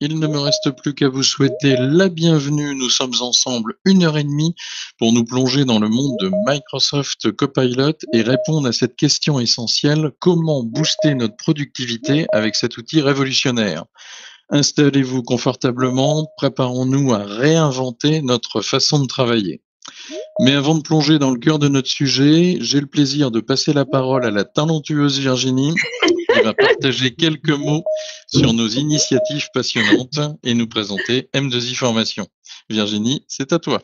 il ne me reste plus qu'à vous souhaiter la bienvenue. Nous sommes ensemble 1 heure et demie pour nous plonger dans le monde de Microsoft Copilot et répondre à cette question essentielle: comment booster notre productivité avec cet outil révolutionnaire? Installez-vous confortablement, préparons-nous à réinventer notre façon de travailler. Mais avant de plonger dans le cœur de notre sujet, j'ai le plaisir de passer la parole à la talentueuse Virginie, qui va partager quelques mots sur nos initiatives passionnantes et nous présenter M2I Formation. Virginie, c'est à toi.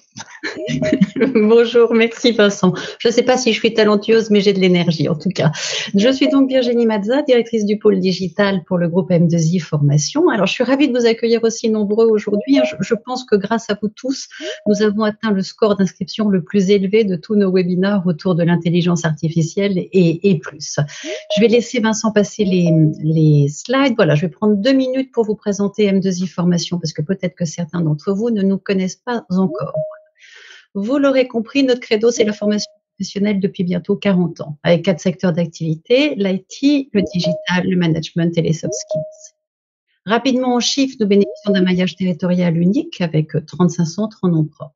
Bonjour, merci Vincent. Je ne sais pas si je suis talentueuse, mais j'ai de l'énergie en tout cas. Je suis donc Virginie Mazza, directrice du pôle digital pour le groupe M2I Formation. Alors, je suis ravie de vous accueillir aussi nombreux aujourd'hui. Je pense que grâce à vous tous, nous avons atteint le score d'inscription le plus élevé de tous nos webinaires autour de l'intelligence artificielle et plus. Je vais laisser Vincent passer les slides. Voilà, je vais prendre 2 minutes pour vous présenter M2I Formation parce que peut-être que certains d'entre vous ne nous connaissent pas encore. Vous l'aurez compris, notre credo, c'est la formation professionnelle depuis bientôt 40 ans, avec 4 secteurs d'activité: l'IT, le digital, le management et les soft skills. Rapidement en chiffres, nous bénéficions d'un maillage territorial unique avec 35 centres en nom propre.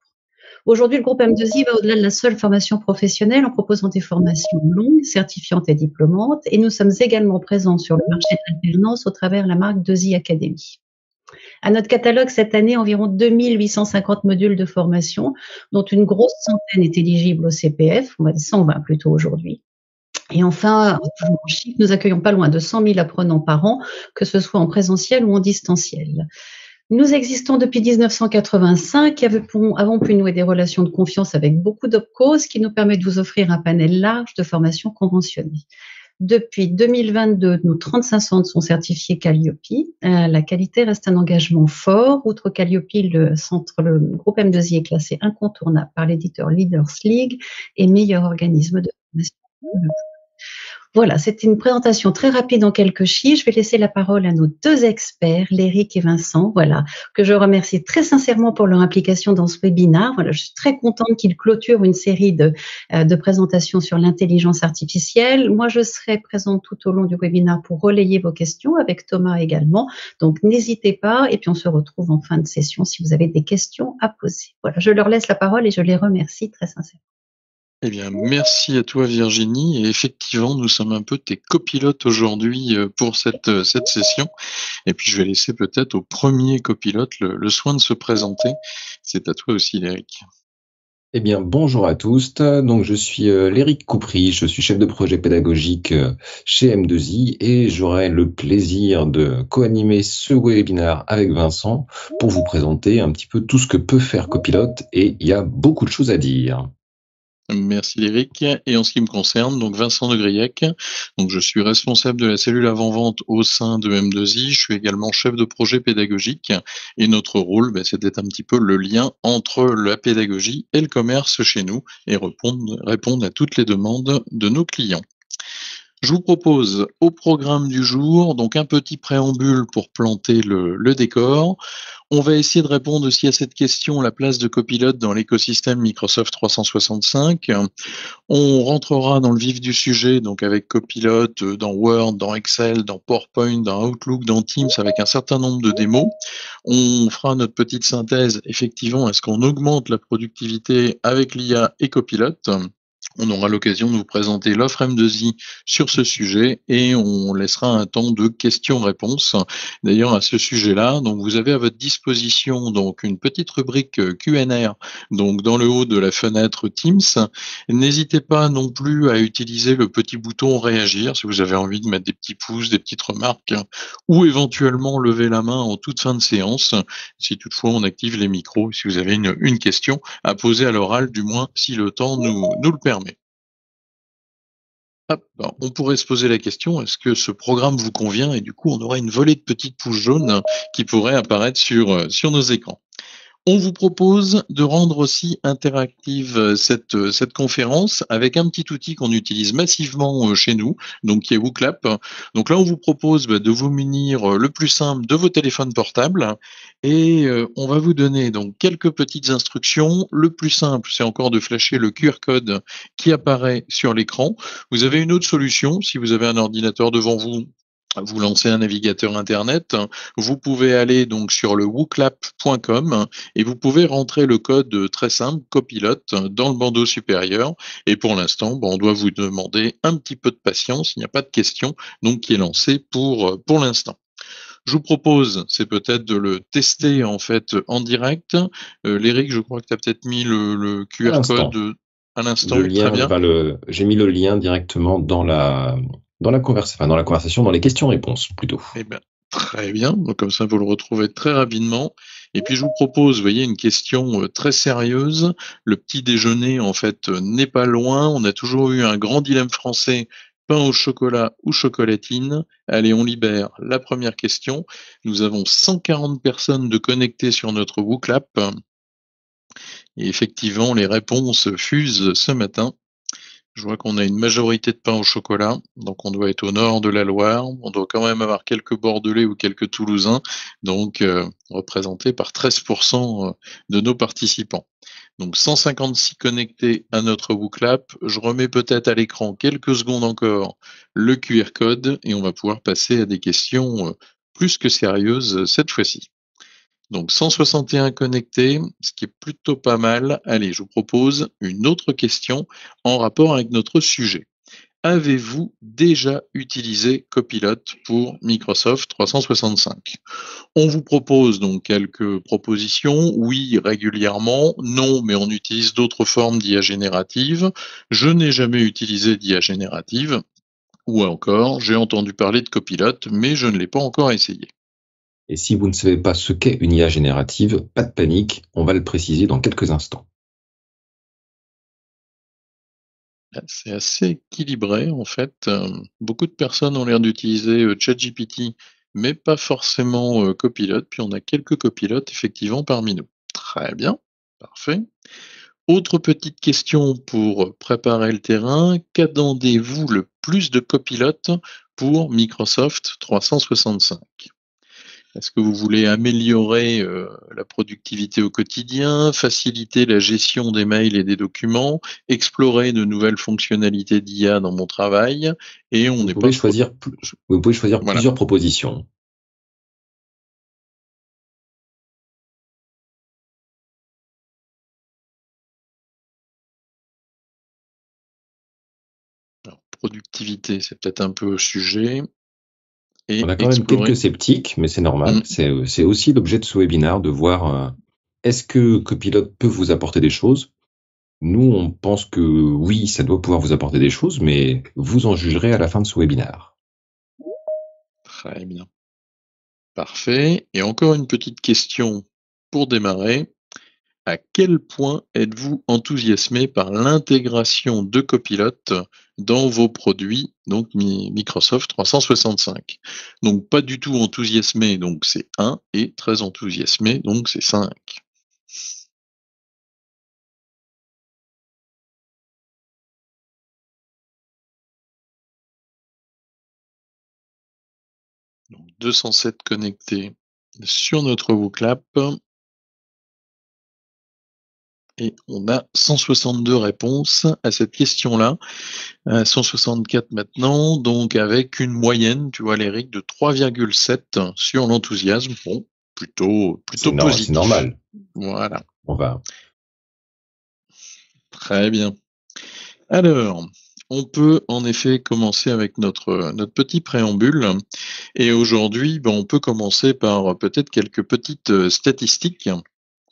Aujourd'hui, le groupe M2I va au-delà de la seule formation professionnelle en proposant des formations longues, certifiantes et diplômantes, et nous sommes également présents sur le marché de l'alternance au travers de la marque 2i Academy. À notre catalogue cette année, environ 2850 modules de formation, dont une grosse centaine est éligible au CPF, 120 plutôt aujourd'hui. Et enfin, toujours en chiffres, nous accueillons pas loin de 100 000 apprenants par an, que ce soit en présentiel ou en distanciel. Nous existons depuis 1985 et avons pu nouer des relations de confiance avec beaucoup d'opcos, ce qui nous permet de vous offrir un panel large de formations conventionnées. Depuis 2022, nos 35 centres sont certifiés Calliope. La qualité reste un engagement fort. Outre Calliope, le groupe M2I est classé incontournable par l'éditeur Leaders League et meilleur organisme de formation. Voilà, c'était une présentation très rapide en quelques chiffres. Je vais laisser la parole à nos 2 experts, Léric et Vincent, voilà, que je remercie très sincèrement pour leur implication dans ce webinaire. Voilà, je suis très contente qu'ils clôturent une série de présentations sur l'intelligence artificielle. Moi, je serai présente tout au long du webinaire pour relayer vos questions, avec Thomas également. Donc, n'hésitez pas, et puis on se retrouve en fin de session si vous avez des questions à poser. Voilà, je leur laisse la parole et je les remercie très sincèrement. Eh bien, merci à toi Virginie. Et effectivement, nous sommes un peu tes copilotes aujourd'hui pour cette session. Et puis, je vais laisser peut-être au premier copilote le soin de se présenter. C'est à toi aussi, Léric. Eh bien, bonjour à tous. Donc, je suis Léric Coupry, je suis chef de projet pédagogique chez M2I et j'aurai le plaisir de co-animer ce webinaire avec Vincent pour vous présenter un petit peu tout ce que peut faire Copilote, et il y a beaucoup de choses à dire. Merci Léric. Et en ce qui me concerne, donc Vincent de Griec, donc je suis responsable de la cellule avant-vente au sein de M2I. Je suis également chef de projet pédagogique et notre rôle, c'est d'être un petit peu le lien entre la pédagogie et le commerce chez nous et répondre à toutes les demandes de nos clients. Je vous propose au programme du jour donc un petit préambule pour planter le décor. On va essayer de répondre aussi à cette question: la place de Copilot dans l'écosystème Microsoft 365. On rentrera dans le vif du sujet, donc avec Copilot dans Word, dans Excel, dans PowerPoint, dans Outlook, dans Teams, avec un certain nombre de démos. On fera notre petite synthèse, effectivement, est-ce qu'on augmente la productivité avec l'IA et Copilot? On aura l'occasion de vous présenter l'offre M2I sur ce sujet et on laissera un temps de questions-réponses. D'ailleurs, à ce sujet-là, donc vous avez à votre disposition donc une petite rubrique Q&A donc dans le haut de la fenêtre Teams. N'hésitez pas non plus à utiliser le petit bouton réagir si vous avez envie de mettre des petits pouces, des petites remarques ou éventuellement lever la main en toute fin de séance si toutefois on active les micros, si vous avez une question à poser à l'oral, du moins si le temps nous le permet. On pourrait se poser la question: est-ce que ce programme vous convient? Et du coup, on aura une volée de petites pouces jaunes qui pourraient apparaître sur nos écrans. On vous propose de rendre aussi interactive cette conférence avec un petit outil qu'on utilise massivement chez nous, donc qui est WooClap. Donc là, on vous propose de vous munir le plus simple de vos téléphones portables et on va vous donner donc quelques petites instructions. Le plus simple, c'est encore de flasher le QR code qui apparaît sur l'écran. Vous avez une autre solution, si vous avez un ordinateur devant vous, vous lancez un navigateur internet, vous pouvez aller donc sur le wooklap.com et vous pouvez rentrer le code très simple copilote dans le bandeau supérieur. Et pour l'instant, on doit vous demander un petit peu de patience. Il n'y a pas de question donc qui est lancé pour l'instant. Je vous propose, c'est peut-être de le tester en fait en direct. Léric, je crois que tu as peut-être mis le À QR l'instant. code à Le l'instant. Très lien, bien. enfin j'ai mis le lien directement dans la conversation, dans les questions-réponses plutôt. Eh ben, très bien. Donc, comme ça, vous le retrouvez très rapidement. Et puis, je vous propose, vous voyez, une question très sérieuse. Le petit déjeuner, en fait, n'est pas loin. On a toujours eu un grand dilemme français, pain au chocolat ou chocolatine. Allez, on libère la première question. Nous avons 140 personnes de connectées sur notre WooClap. Et effectivement, les réponses fusent ce matin. Je vois qu'on a une majorité de pain au chocolat, donc on doit être au nord de la Loire. On doit quand même avoir quelques Bordelais ou quelques Toulousains, donc représentés par 13% de nos participants. Donc 156 connectés à notre WooClap. Je remets peut-être à l'écran quelques secondes encore le QR code et on va pouvoir passer à des questions plus que sérieuses cette fois-ci. Donc 161 connectés, ce qui est plutôt pas mal. Allez, je vous propose une autre question en rapport avec notre sujet. Avez-vous déjà utilisé Copilot pour Microsoft 365? On vous propose donc quelques propositions. Oui, régulièrement. Non, mais on utilise d'autres formes d'IA générative. Je n'ai jamais utilisé d'IA générative. Ou encore, j'ai entendu parler de Copilot, mais je ne l'ai pas encore essayé. Et si vous ne savez pas ce qu'est une IA générative, pas de panique, on va le préciser dans quelques instants. C'est assez équilibré en fait. Beaucoup de personnes ont l'air d'utiliser ChatGPT, mais pas forcément Copilot. Puis on a quelques copilotes effectivement parmi nous. Très bien, parfait. Autre petite question pour préparer le terrain. Qu'attendez-vous le plus de copilotes pour Microsoft 365? Est-ce que vous voulez améliorer la productivité au quotidien, faciliter la gestion des mails et des documents, explorer de nouvelles fonctionnalités d'IA dans mon travail? Et on Vous n'est pas pouvez trop... choisir, vous pouvez choisir Voilà. plusieurs propositions. Alors, productivité, c'est peut-être un peu au sujet. Et On a quand même quelques explorer. sceptiques, mais c'est normal. Hmm. C'est aussi l'objet de ce webinaire de voir est-ce que Copilot peut vous apporter des choses. Nous, on pense que oui, ça doit pouvoir vous apporter des choses, mais vous en jugerez à la fin de ce webinaire. Très bien. Parfait. Et encore une petite question pour démarrer. À quel point êtes-vous enthousiasmé par l'intégration de Copilot dans vos produits, donc Microsoft 365? Donc pas du tout enthousiasmé, donc c'est 1, et très enthousiasmé, donc c'est 5. Donc 207 connectés sur notre WooClap. Et on a 162 réponses à cette question-là, 164 maintenant, donc avec une moyenne, tu vois, Léric, de 3,7 sur l'enthousiasme. Bon, plutôt C'est positif. normal. Voilà, On va. très bien. Alors, on peut en effet commencer avec notre petit préambule. Et aujourd'hui, on peut commencer par peut-être quelques petites statistiques.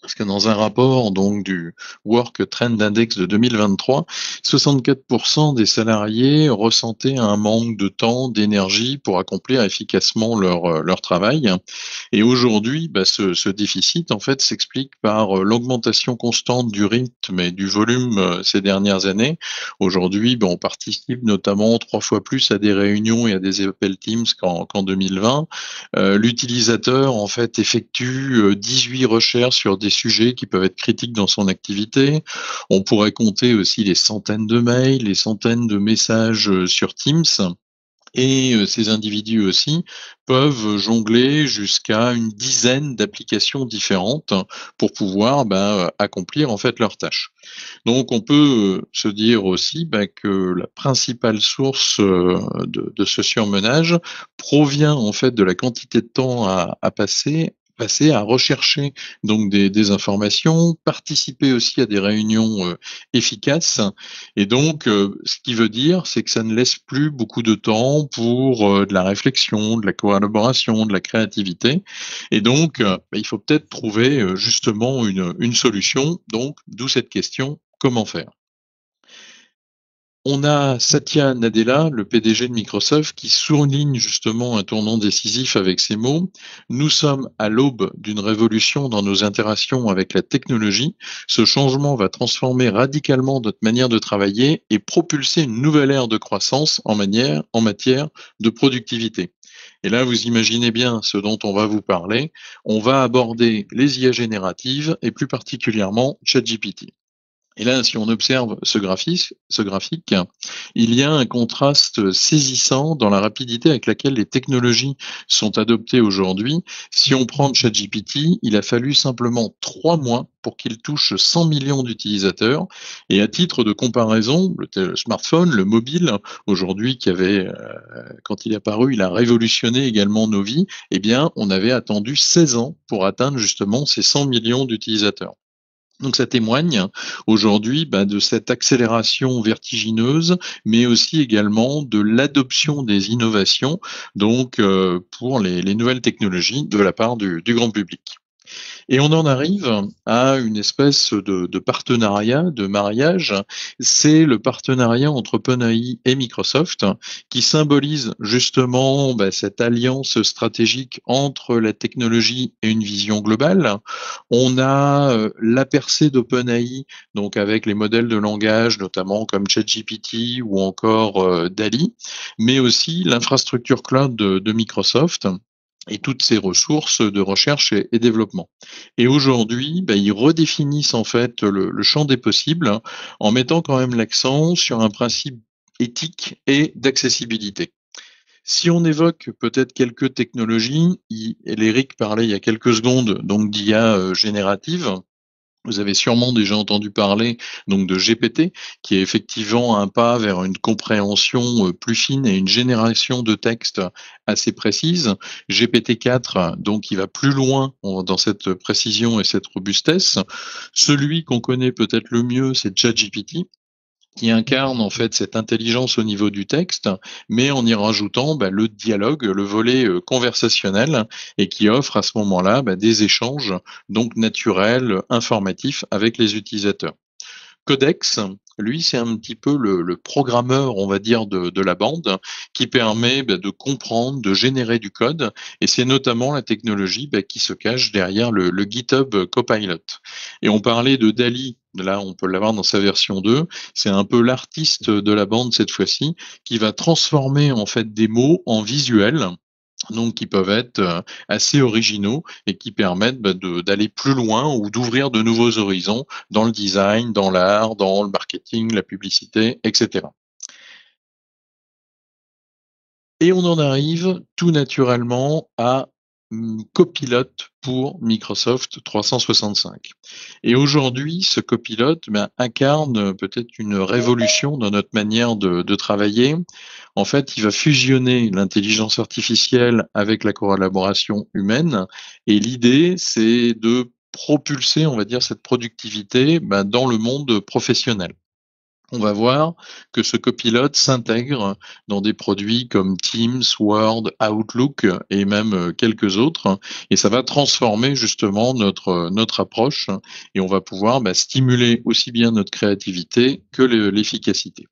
Parce que dans un rapport donc du Work Trend Index de 2023, 64% des salariés ressentaient un manque de temps, d'énergie pour accomplir efficacement leur travail. Et aujourd'hui, ce déficit en fait s'explique par l'augmentation constante du rythme et du volume ces dernières années. Aujourd'hui, on participe notamment 3 fois plus à des réunions et à des appels Teams qu'en 2020. L'utilisateur en fait effectue 18 recherches sur des sujets qui peuvent être critiques dans son activité. On pourrait compter aussi les centaines de mails, les centaines de messages sur Teams. Et ces individus aussi peuvent jongler jusqu'à une dizaine d'applications différentes pour pouvoir accomplir en fait leurs tâches. Donc on peut se dire aussi que la principale source de ce surmenage provient en fait de la quantité de temps à passer à rechercher donc des informations, participer aussi à des réunions efficaces. Et donc, ce qui veut dire, c'est que ça ne laisse plus beaucoup de temps pour de la réflexion, de la collaboration, de la créativité. Et donc, il faut peut-être trouver justement une solution. Donc, d'où cette question, comment faire? On a Satya Nadella, le PDG de Microsoft, qui souligne justement un tournant décisif avec ces mots. Nous sommes à l'aube d'une révolution dans nos interactions avec la technologie. Ce changement va transformer radicalement notre manière de travailler et propulser une nouvelle ère de croissance en matière de productivité. Et là, vous imaginez bien ce dont on va vous parler. On va aborder les IA génératives et plus particulièrement ChatGPT. Et là, si on observe ce graphique, il y a un contraste saisissant dans la rapidité avec laquelle les technologies sont adoptées aujourd'hui. Si on prend ChatGPT, il a fallu simplement 3 mois pour qu'il touche 100 millions d'utilisateurs. Et à titre de comparaison, le smartphone, le mobile, aujourd'hui, quand il est apparu, il a révolutionné également nos vies. Eh bien, on avait attendu 16 ans pour atteindre justement ces 100 millions d'utilisateurs. Donc ça témoigne aujourd'hui de cette accélération vertigineuse, mais aussi également de l'adoption des innovations donc pour les nouvelles technologies de la part du grand public. Et on en arrive à une espèce de partenariat, de mariage. C'est le partenariat entre OpenAI et Microsoft qui symbolise justement cette alliance stratégique entre la technologie et une vision globale. On a la percée d'OpenAI, donc avec les modèles de langage, notamment comme ChatGPT ou encore DALL-E, mais aussi l'infrastructure cloud de Microsoft et toutes ces ressources de recherche et développement. Et aujourd'hui, ils redéfinissent en fait le champ des possibles en mettant quand même l'accent sur un principe éthique et d'accessibilité. Si on évoque peut-être quelques technologies, Eric parlait il y a quelques secondes donc d'IA générative. Vous avez sûrement déjà entendu parler donc de GPT, qui est effectivement un pas vers une compréhension plus fine et une génération de textes assez précise. GPT-4, donc, il va plus loin dans cette précision et cette robustesse. Celui qu'on connaît peut-être le mieux, c'est ChatGPT, qui incarne en fait cette intelligence au niveau du texte, mais en y rajoutant le dialogue, le volet conversationnel, et qui offre à ce moment-là des échanges donc naturels, informatifs avec les utilisateurs. Codex, lui, c'est un petit peu le programmeur, on va dire, de la bande, qui permet de comprendre, de générer du code, et c'est notamment la technologie qui se cache derrière le GitHub Copilot. Et on parlait de DALL-E, là on peut l'avoir dans sa version 2, c'est un peu l'artiste de la bande cette fois-ci, qui va transformer en fait des mots en visuels, donc qui peuvent être assez originaux et qui permettent d'aller plus loin ou d'ouvrir de nouveaux horizons dans le design, dans l'art, dans le marketing, la publicité, etc. Et on en arrive tout naturellement à Copilot pour Microsoft 365. Et aujourd'hui, ce Copilot incarne peut-être une révolution dans notre manière de travailler. En fait, il va fusionner l'intelligence artificielle avec la collaboration humaine. Et l'idée, c'est de propulser, on va dire, cette productivité dans le monde professionnel. On va voir que ce copilote s'intègre dans des produits comme Teams, Word, Outlook et même quelques autres. Et ça va transformer justement notre approche et on va pouvoir stimuler aussi bien notre créativité que l'efficacité.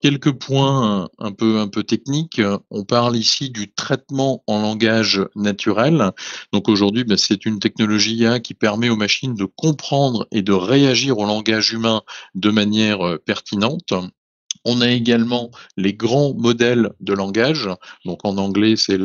Quelques points un peu techniques. On parle ici du traitement en langage naturel. Donc aujourd'hui, c'est une technologie IA qui permet aux machines de comprendre et de réagir au langage humain de manière pertinente. On a également les grands modèles de langage. Donc en anglais, c'est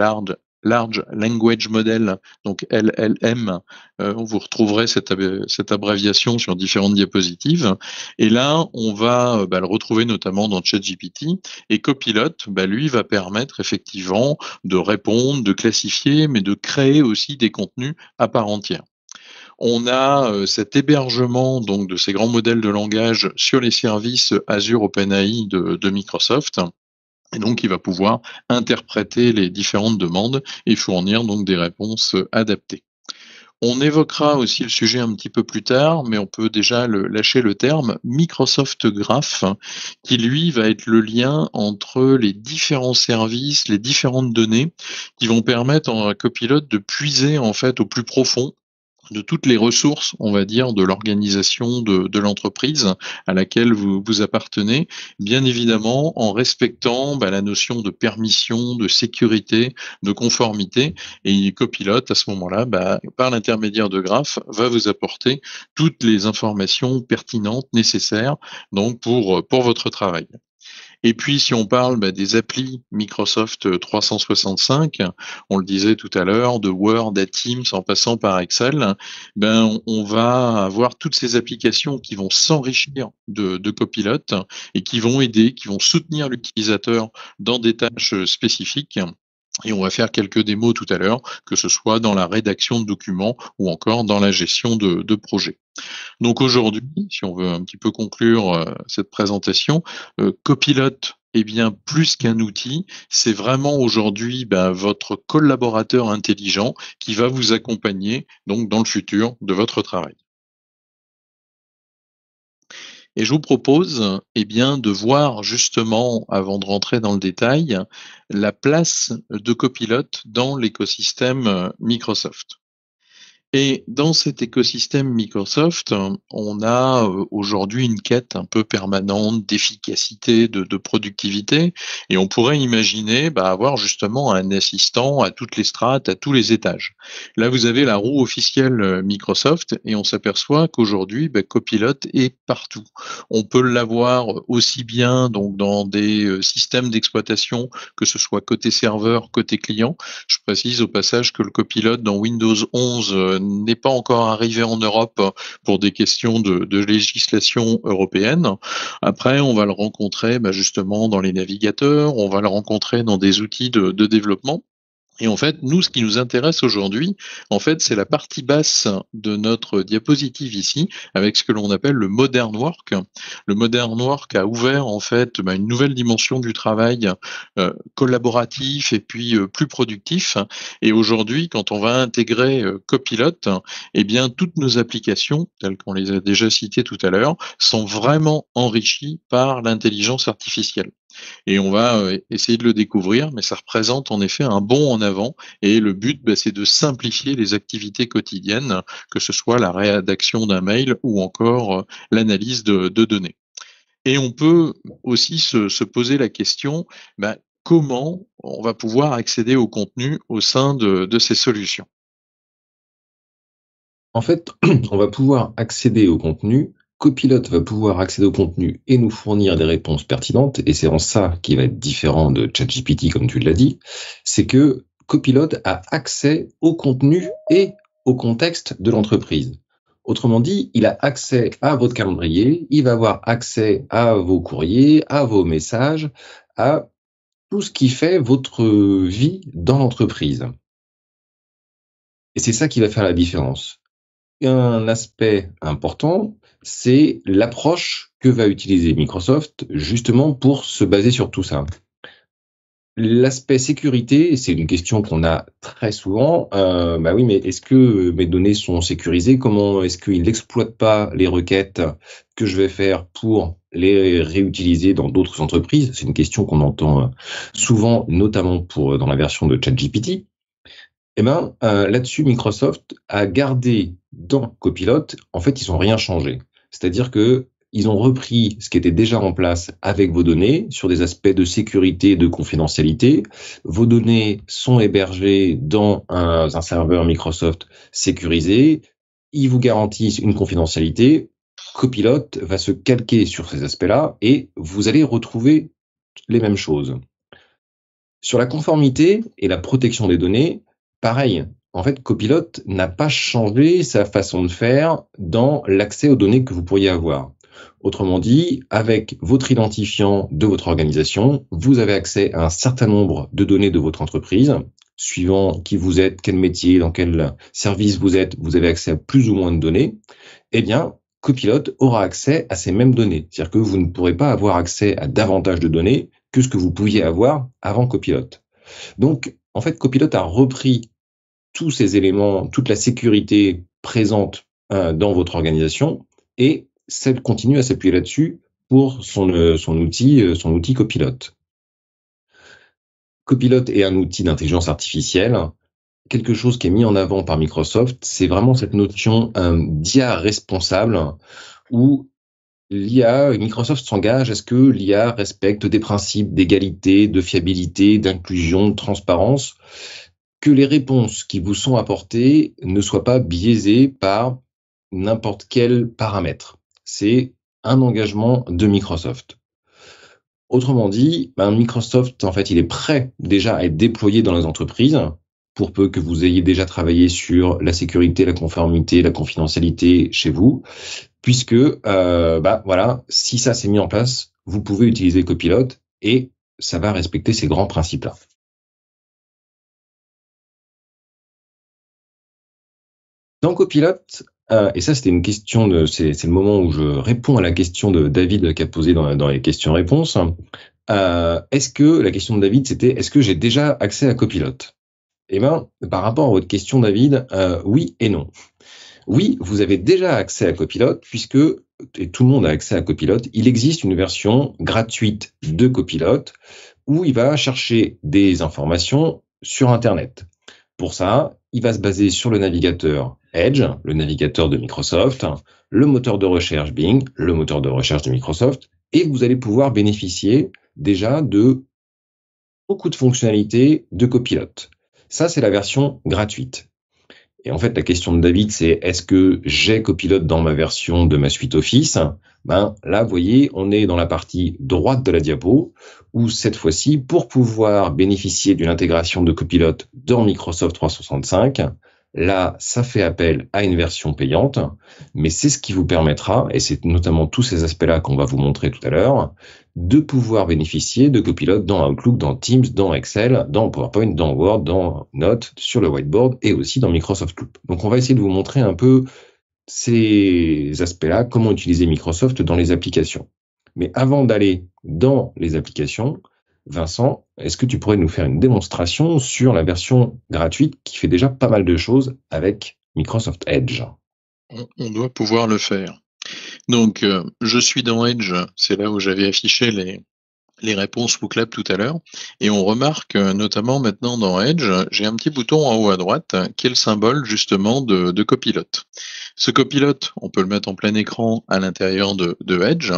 Large Language Model, donc LLM. Vous retrouverez cette abréviation sur différentes diapositives. Et là, on va le retrouver notamment dans ChatGPT. Et Copilot, lui, va permettre effectivement de répondre, de classifier, mais de créer aussi des contenus à part entière. On a cet hébergement donc de ces grands modèles de langage sur les services Azure OpenAI de Microsoft. Et donc, il va pouvoir interpréter les différentes demandes et fournir donc des réponses adaptées. On évoquera aussi le sujet un petit peu plus tard, mais on peut déjà lâcher le terme Microsoft Graph, qui lui va être le lien entre les différents services, les différentes données, qui vont permettre à Copilot de puiser en fait au plus profond de toutes les ressources, on va dire, de l'organisation de l'entreprise à laquelle vous appartenez, bien évidemment en respectant la notion de permission, de sécurité, de conformité. Et Copilot, à ce moment-là, par l'intermédiaire de Graph, va vous apporter toutes les informations pertinentes, nécessaires, donc pour votre travail. Et puis, si on parle des applis Microsoft 365, on le disait tout à l'heure, de Word à Teams en passant par Excel, on va avoir toutes ces applications qui vont s'enrichir de Copilot et qui vont aider, qui vont soutenir l'utilisateur dans des tâches spécifiques. Et on va faire quelques démos tout à l'heure, que ce soit dans la rédaction de documents ou encore dans la gestion de projets. Donc aujourd'hui, si on veut un petit peu conclure cette présentation, Copilot est bien plus qu'un outil, c'est vraiment aujourd'hui votre collaborateur intelligent qui va vous accompagner donc dans le futur de votre travail. Et je vous propose de voir justement, avant de rentrer dans le détail, la place de Copilot dans l'écosystème Microsoft. Et dans cet écosystème Microsoft, on a aujourd'hui une quête un peu permanente d'efficacité, de productivité, et on pourrait imaginer avoir justement un assistant à toutes les strates, à tous les étages. Là, vous avez la roue officielle Microsoft, et on s'aperçoit qu'aujourd'hui, Copilot est partout. On peut l'avoir aussi bien donc dans des systèmes d'exploitation, que ce soit côté serveur, côté client. Je précise au passage que le Copilot dans Windows 11 n'est pas encore arrivé en Europe pour des questions de législation européenne. Après, on va le rencontrer justement dans les navigateurs, on va le rencontrer dans des outils de développement. Et en fait, nous, ce qui nous intéresse aujourd'hui, en fait, c'est la partie basse de notre diapositive ici, avec ce que l'on appelle le Modern Work. Le Modern Work a ouvert en fait une nouvelle dimension du travail collaboratif et puis plus productif. Et aujourd'hui, quand on va intégrer Copilot, toutes nos applications, telles qu'on les a déjà citées tout à l'heure, sont vraiment enrichies par l'intelligence artificielle. Et on va essayer de le découvrir, mais ça représente en effet un bond en avant. Et le but, c'est de simplifier les activités quotidiennes, que ce soit la rédaction d'un mail ou encore l'analyse de données. Et on peut aussi se poser la question, comment on va pouvoir accéder au contenu au sein de ces solutions? En fait, on va pouvoir accéder au contenu. Copilot va pouvoir accéder au contenu et nous fournir des réponses pertinentes, et c'est en ça qui va être différent de ChatGPT, comme tu l'as dit, c'est que Copilot a accès au contenu et au contexte de l'entreprise. Autrement dit, il a accès à votre calendrier, il va avoir accès à vos courriers, à vos messages, à tout ce qui fait votre vie dans l'entreprise. Et c'est ça qui va faire la différence. Un aspect important, c'est l'approche que va utiliser Microsoft justement pour se baser sur tout ça. L'aspect sécurité, c'est une question qu'on a très souvent. Oui, mais est-ce que mes données sont sécurisées? Comment est-ce qu'ils n'exploitent pas les requêtes que je vais faire pour les réutiliser dans d'autres entreprises? C'est une question qu'on entend souvent, notamment dans la version de ChatGPT. Là-dessus, Microsoft a gardé dans Copilot, en fait, ils n'ont rien changé. C'est-à-dire que ils ont repris ce qui était déjà en place avec vos données sur des aspects de sécurité et de confidentialité. Vos données sont hébergées dans un serveur Microsoft sécurisé. Ils vous garantissent une confidentialité. Copilot va se calquer sur ces aspects-là et vous allez retrouver les mêmes choses. Sur la conformité et la protection des données, pareil. En fait, Copilot n'a pas changé sa façon de faire dans l'accès aux données que vous pourriez avoir. Autrement dit, avec votre identifiant de votre organisation, vous avez accès à un certain nombre de données de votre entreprise. Suivant qui vous êtes, quel métier, dans quel service vous êtes, vous avez accès à plus ou moins de données. Eh bien, Copilot aura accès à ces mêmes données. C'est-à-dire que vous ne pourrez pas avoir accès à davantage de données que ce que vous pouviez avoir avant Copilot. Donc, en fait, Copilot a repris tous ces éléments, toute la sécurité présente dans votre organisation et celle continue à s'appuyer là-dessus pour son outil Copilot. Copilot est un outil d'intelligence artificielle. Quelque chose qui est mis en avant par Microsoft, c'est vraiment cette notion d'IA responsable où Microsoft s'engage à ce que l'IA respecte des principes d'égalité, de fiabilité, d'inclusion, de transparence, que les réponses qui vous sont apportées ne soient pas biaisées par n'importe quel paramètre. C'est un engagement de Microsoft. Autrement dit, Microsoft, en fait, il est prêt déjà à être déployé dans les entreprises, pour peu que vous ayez déjà travaillé sur la sécurité, la conformité, la confidentialité chez vous, puisque voilà, si ça s'est mis en place, vous pouvez utiliser Copilot et ça va respecter ces grands principes-là. Dans Copilot, et ça c'était une question c'est le moment où je réponds à la question de David qui a posé dans les questions-réponses. Est-ce que la question de David c'était est-ce que j'ai déjà accès à Copilot? Eh ben, par rapport à votre question, David, oui et non. Oui, vous avez déjà accès à Copilot puisque, et tout le monde a accès à Copilot, il existe une version gratuite de Copilot où il va chercher des informations sur Internet. Pour ça, il va se baser sur le navigateur Edge, le navigateur de Microsoft, le moteur de recherche Bing, le moteur de recherche de Microsoft, et vous allez pouvoir bénéficier déjà de beaucoup de fonctionnalités de Copilot. Ça, c'est la version gratuite. Et en fait, la question de David, c'est est-ce que j'ai Copilot dans ma version de ma suite Office? Là, vous voyez, on est dans la partie droite de la diapo, où cette fois-ci, pour pouvoir bénéficier d'une intégration de Copilot dans Microsoft 365, là, ça fait appel à une version payante, mais c'est ce qui vous permettra, et c'est notamment tous ces aspects-là qu'on va vous montrer tout à l'heure, de pouvoir bénéficier de Copilot dans Outlook, dans Teams, dans Excel, dans PowerPoint, dans Word, dans Notes, sur le whiteboard et aussi dans Microsoft Loop. Donc, on va essayer de vous montrer un peu ces aspects-là, comment utiliser Microsoft dans les applications. Mais avant d'aller dans les applications, Vincent, est-ce que tu pourrais nous faire une démonstration sur la version gratuite qui fait déjà pas mal de choses avec Microsoft Edge? On doit pouvoir le faire. Donc, je suis dans Edge, c'est là où j'avais affiché les réponses WooClap tout à l'heure, et on remarque notamment maintenant dans Edge, j'ai un petit bouton en haut à droite qui est le symbole justement de Copilot. Ce Copilot, on peut le mettre en plein écran à l'intérieur de Edge,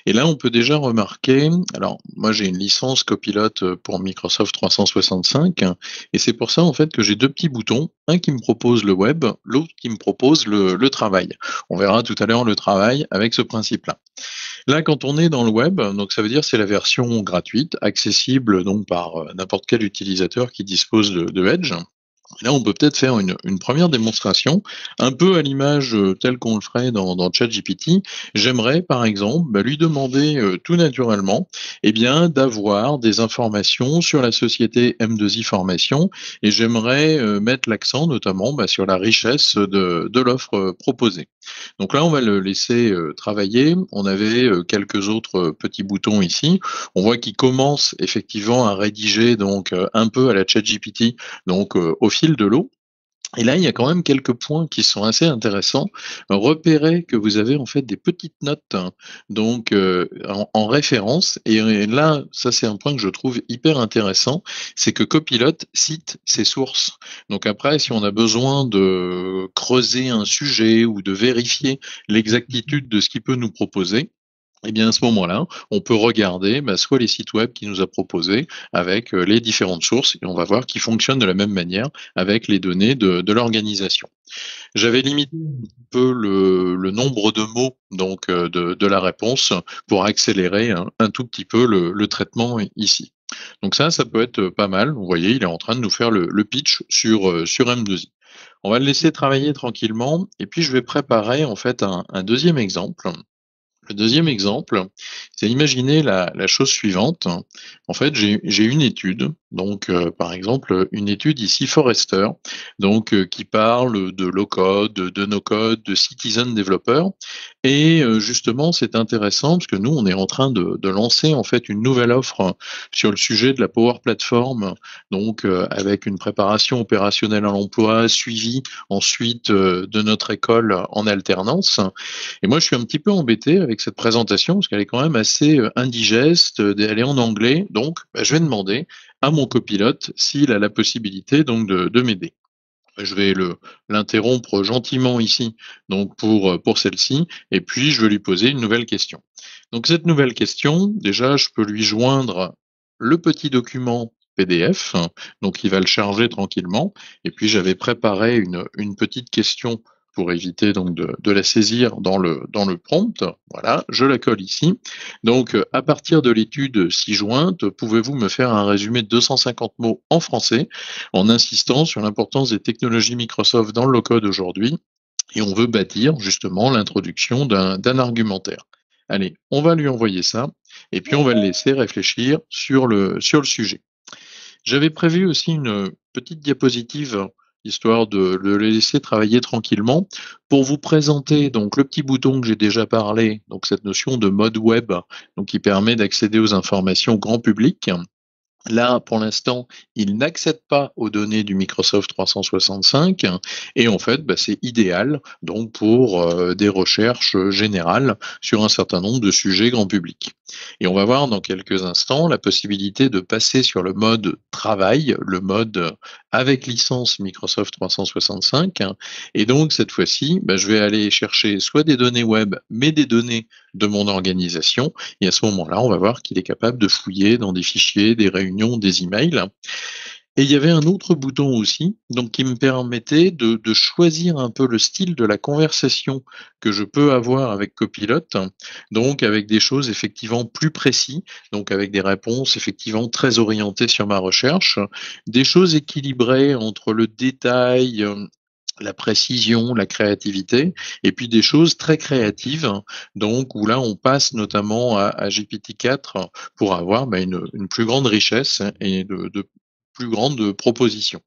et là on peut déjà remarquer, alors moi j'ai une licence Copilot pour Microsoft 365, et c'est pour ça en fait que j'ai deux petits boutons, un qui me propose le web, l'autre qui me propose le travail. On verra tout à l'heure le travail avec ce principe-là. Là, quand on est dans le web, donc ça veut dire c'est la version gratuite, accessible donc par n'importe quel utilisateur qui dispose de Edge. Là, on peut peut-être faire une première démonstration, un peu à l'image telle qu'on le ferait dans ChatGPT. J'aimerais, par exemple, lui demander tout naturellement, d'avoir des informations sur la société M2I Formation, et j'aimerais mettre l'accent notamment sur la richesse de l'offre proposée. Donc là, on va le laisser travailler. On avait quelques autres petits boutons ici. On voit qu'il commence effectivement à rédiger donc un peu à la ChatGPT, donc au fil de l'eau. Et là, il y a quand même quelques points qui sont assez intéressants. Repérez que vous avez en fait des petites notes donc en référence. Et là, ça c'est un point que je trouve hyper intéressant, c'est que Copilot cite ses sources. Donc après, si on a besoin de creuser un sujet ou de vérifier l'exactitude de ce qu'il peut nous proposer, à ce moment-là, on peut regarder soit les sites web qu'il nous a proposés avec les différentes sources, et on va voir qu'ils fonctionnent de la même manière avec les données de l'organisation. J'avais limité un peu le nombre de mots donc de la réponse pour accélérer un tout petit peu le traitement ici. Donc ça peut être pas mal. Vous voyez, il est en train de nous faire le pitch sur M2I. On va le laisser travailler tranquillement et puis je vais préparer en fait un deuxième exemple. Le deuxième exemple, c'est imaginer la chose suivante. En fait, j'ai une étude, donc par exemple une étude ici Forrester, donc qui parle de low-code, de no-code, de citizen developer. Et justement, c'est intéressant parce que nous, on est en train de lancer en fait une nouvelle offre sur le sujet de la Power Platform, donc avec une préparation opérationnelle à l'emploi, suivie ensuite de notre école en alternance. Et moi, je suis un petit peu embêté avec cette présentation parce qu'elle est quand même assez indigeste, elle est en anglais, donc je vais demander à mon copilote s'il a la possibilité donc de m'aider. Je vais l'interrompre gentiment ici donc pour celle-ci et puis je vais lui poser une nouvelle question. Donc cette nouvelle question, déjà je peux lui joindre le petit document PDF, donc il va le charger tranquillement et puis j'avais préparé une petite question pour éviter donc de la saisir dans le prompt. Voilà, je la colle ici. Donc à partir de l'étude ci-jointe, pouvez-vous me faire un résumé de 250 mots en français en insistant sur l'importance des technologies Microsoft dans le low-code aujourd'hui, et on veut bâtir justement l'introduction d'un argumentaire. Allez, on va lui envoyer ça, et puis on va le laisser réfléchir sur le sujet. J'avais prévu aussi une petite diapositive histoire de le laisser travailler tranquillement pour vous présenter donc le petit bouton que j'ai déjà parlé, donc cette notion de mode web, donc qui permet d'accéder aux informations grand public. Là, pour l'instant, il n'accède pas aux données du Microsoft 365 et en fait, c'est idéal donc pour des recherches générales sur un certain nombre de sujets grand public. Et on va voir dans quelques instants la possibilité de passer sur le mode travail, le mode avec licence Microsoft 365. Et donc cette fois-ci, je vais aller chercher soit des données web, mais des données de mon organisation. Et à ce moment-là, on va voir qu'il est capable de fouiller dans des fichiers, des réunions, des emails. Et il y avait un autre bouton aussi, donc qui me permettait de choisir un peu le style de la conversation que je peux avoir avec Copilot, donc avec des choses effectivement plus précises, donc avec des réponses effectivement très orientées sur ma recherche, des choses équilibrées entre le détail, la précision, la créativité, et puis des choses très créatives, donc où là on passe notamment à GPT-4 pour avoir une plus grande richesse et de plus grandes propositions.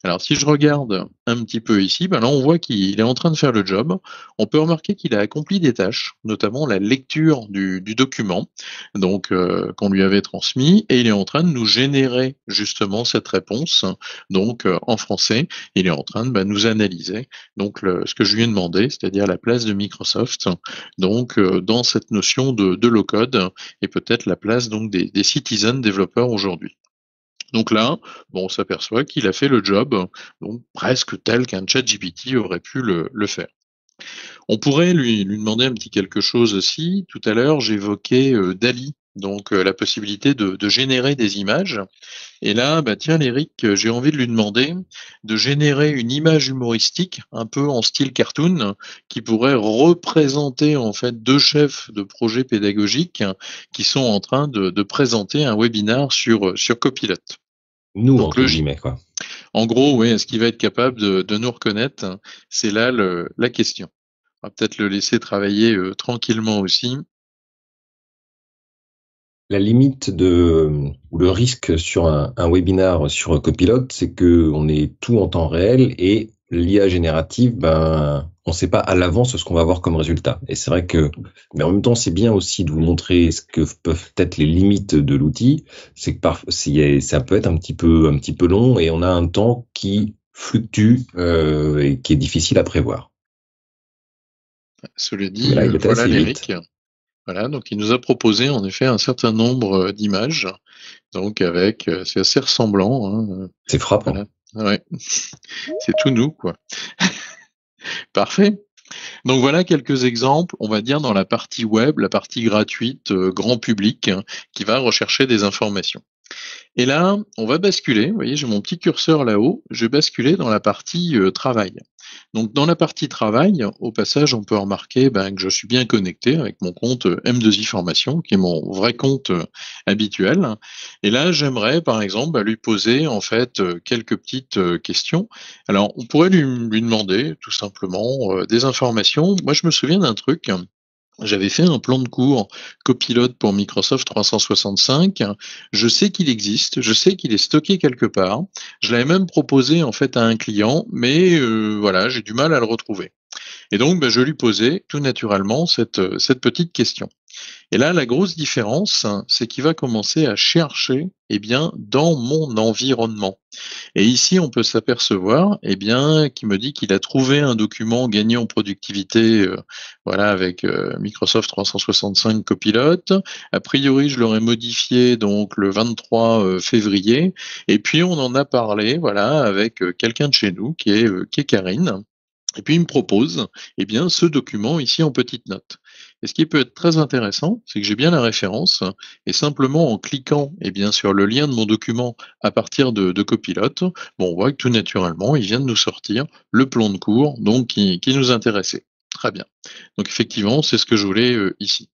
Alors si je regarde un petit peu ici, là on voit qu'il est en train de faire le job. On peut remarquer qu'il a accompli des tâches, notamment la lecture du document donc qu'on lui avait transmis, et il est en train de nous générer justement cette réponse donc en français. Il est en train de nous analyser donc ce que je lui ai demandé, c'est-à-dire la place de Microsoft donc dans cette notion de low-code et peut-être la place donc des citizen développeurs aujourd'hui. Donc là, on s'aperçoit qu'il a fait le job donc presque tel qu'un ChatGPT aurait pu le faire. On pourrait lui demander un petit quelque chose aussi. Tout à l'heure, j'évoquais DALL-E, donc la possibilité de générer des images. Et là, tiens, Eric, j'ai envie de lui demander de générer une image humoristique, un peu en style cartoon, qui pourrait représenter en fait deux chefs de projet pédagogiques qui sont en train de présenter un webinar sur Copilot. Nous, entre guillemets, quoi. En gros, oui, est-ce qu'il va être capable de nous reconnaître? C'est là la question. On va peut-être le laisser travailler tranquillement aussi. La limite ou le risque sur un webinar sur Copilot, c'est que on est tout en temps réel et l'IA générative, on ne sait pas à l'avance ce qu'on va avoir comme résultat. Et c'est vrai que, mais en même temps, c'est bien aussi de vous montrer ce que peuvent être les limites de l'outil. C'est que ça peut être un petit peu long et on a un temps qui fluctue et qui est difficile à prévoir. Cela dit, voilà l'Eric. Voilà, donc il nous a proposé en effet un certain nombre d'images, donc c'est assez ressemblant. Hein. C'est frappant. Voilà. Ouais, c'est tout nous, quoi. Parfait. Donc voilà quelques exemples, on va dire dans la partie web, la partie gratuite, grand public, qui va rechercher des informations. Et là, on va basculer, vous voyez, j'ai mon petit curseur là-haut, je vais basculer dans la partie travail. Donc dans la partie travail, au passage, on peut remarquer que je suis bien connecté avec mon compte M2I Formation, qui est mon vrai compte habituel. Et là, j'aimerais, par exemple, lui poser en fait quelques petites questions. Alors, on pourrait lui demander tout simplement des informations. Moi, je me souviens d'un truc. J'avais fait un plan de cours copilote pour Microsoft 365. Je sais qu'il existe, je sais qu'il est stocké quelque part. Je l'avais même proposé en fait à un client, mais voilà, j'ai du mal à le retrouver. Et donc, je lui posais tout naturellement cette petite question. Et là, la grosse différence, c'est qu'il va commencer à chercher, dans mon environnement. Et ici, on peut s'apercevoir, qu'il me dit qu'il a trouvé un document gagné en productivité, voilà, avec Microsoft 365 Copilot. A priori, je l'aurais modifié donc le 23 février. Et puis, on en a parlé, voilà, avec quelqu'un de chez nous qui est Karine. Et puis il me propose ce document ici en petite note. Et ce qui peut être très intéressant, c'est que j'ai bien la référence, et simplement en cliquant sur le lien de mon document à partir de Copilot, on voit que tout naturellement, il vient de nous sortir le plan de cours donc qui nous intéressait. Très bien. Donc effectivement, c'est ce que je voulais ici.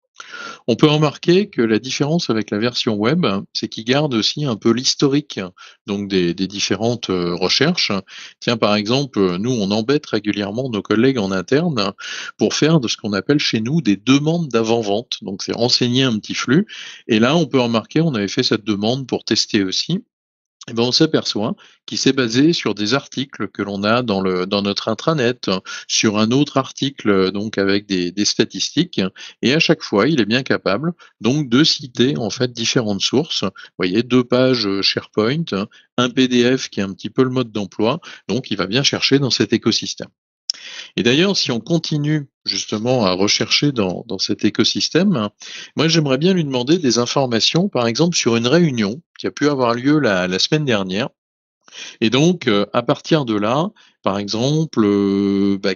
On peut remarquer que la différence avec la version web, c'est qu'il garde aussi un peu l'historique donc des différentes recherches. Tiens, par exemple, nous, on embête régulièrement nos collègues en interne pour faire de ce qu'on appelle chez nous des demandes d'avant-vente. Donc, c'est renseigner un petit flux. Et là, on peut remarquer, on avait fait cette demande pour tester aussi. On s'aperçoit qu'il s'est basé sur des articles que l'on a dans notre intranet, sur un autre article donc avec des statistiques, et à chaque fois, il est bien capable donc de citer en fait différentes sources. Vous voyez, 2 pages SharePoint, un PDF qui est un petit peu le mode d'emploi, donc il va bien chercher dans cet écosystème. Et d'ailleurs, si on continue justement à rechercher dans cet écosystème, moi j'aimerais bien lui demander des informations, par exemple sur une réunion qui a pu avoir lieu la semaine dernière. Et donc, à partir de là, par exemple,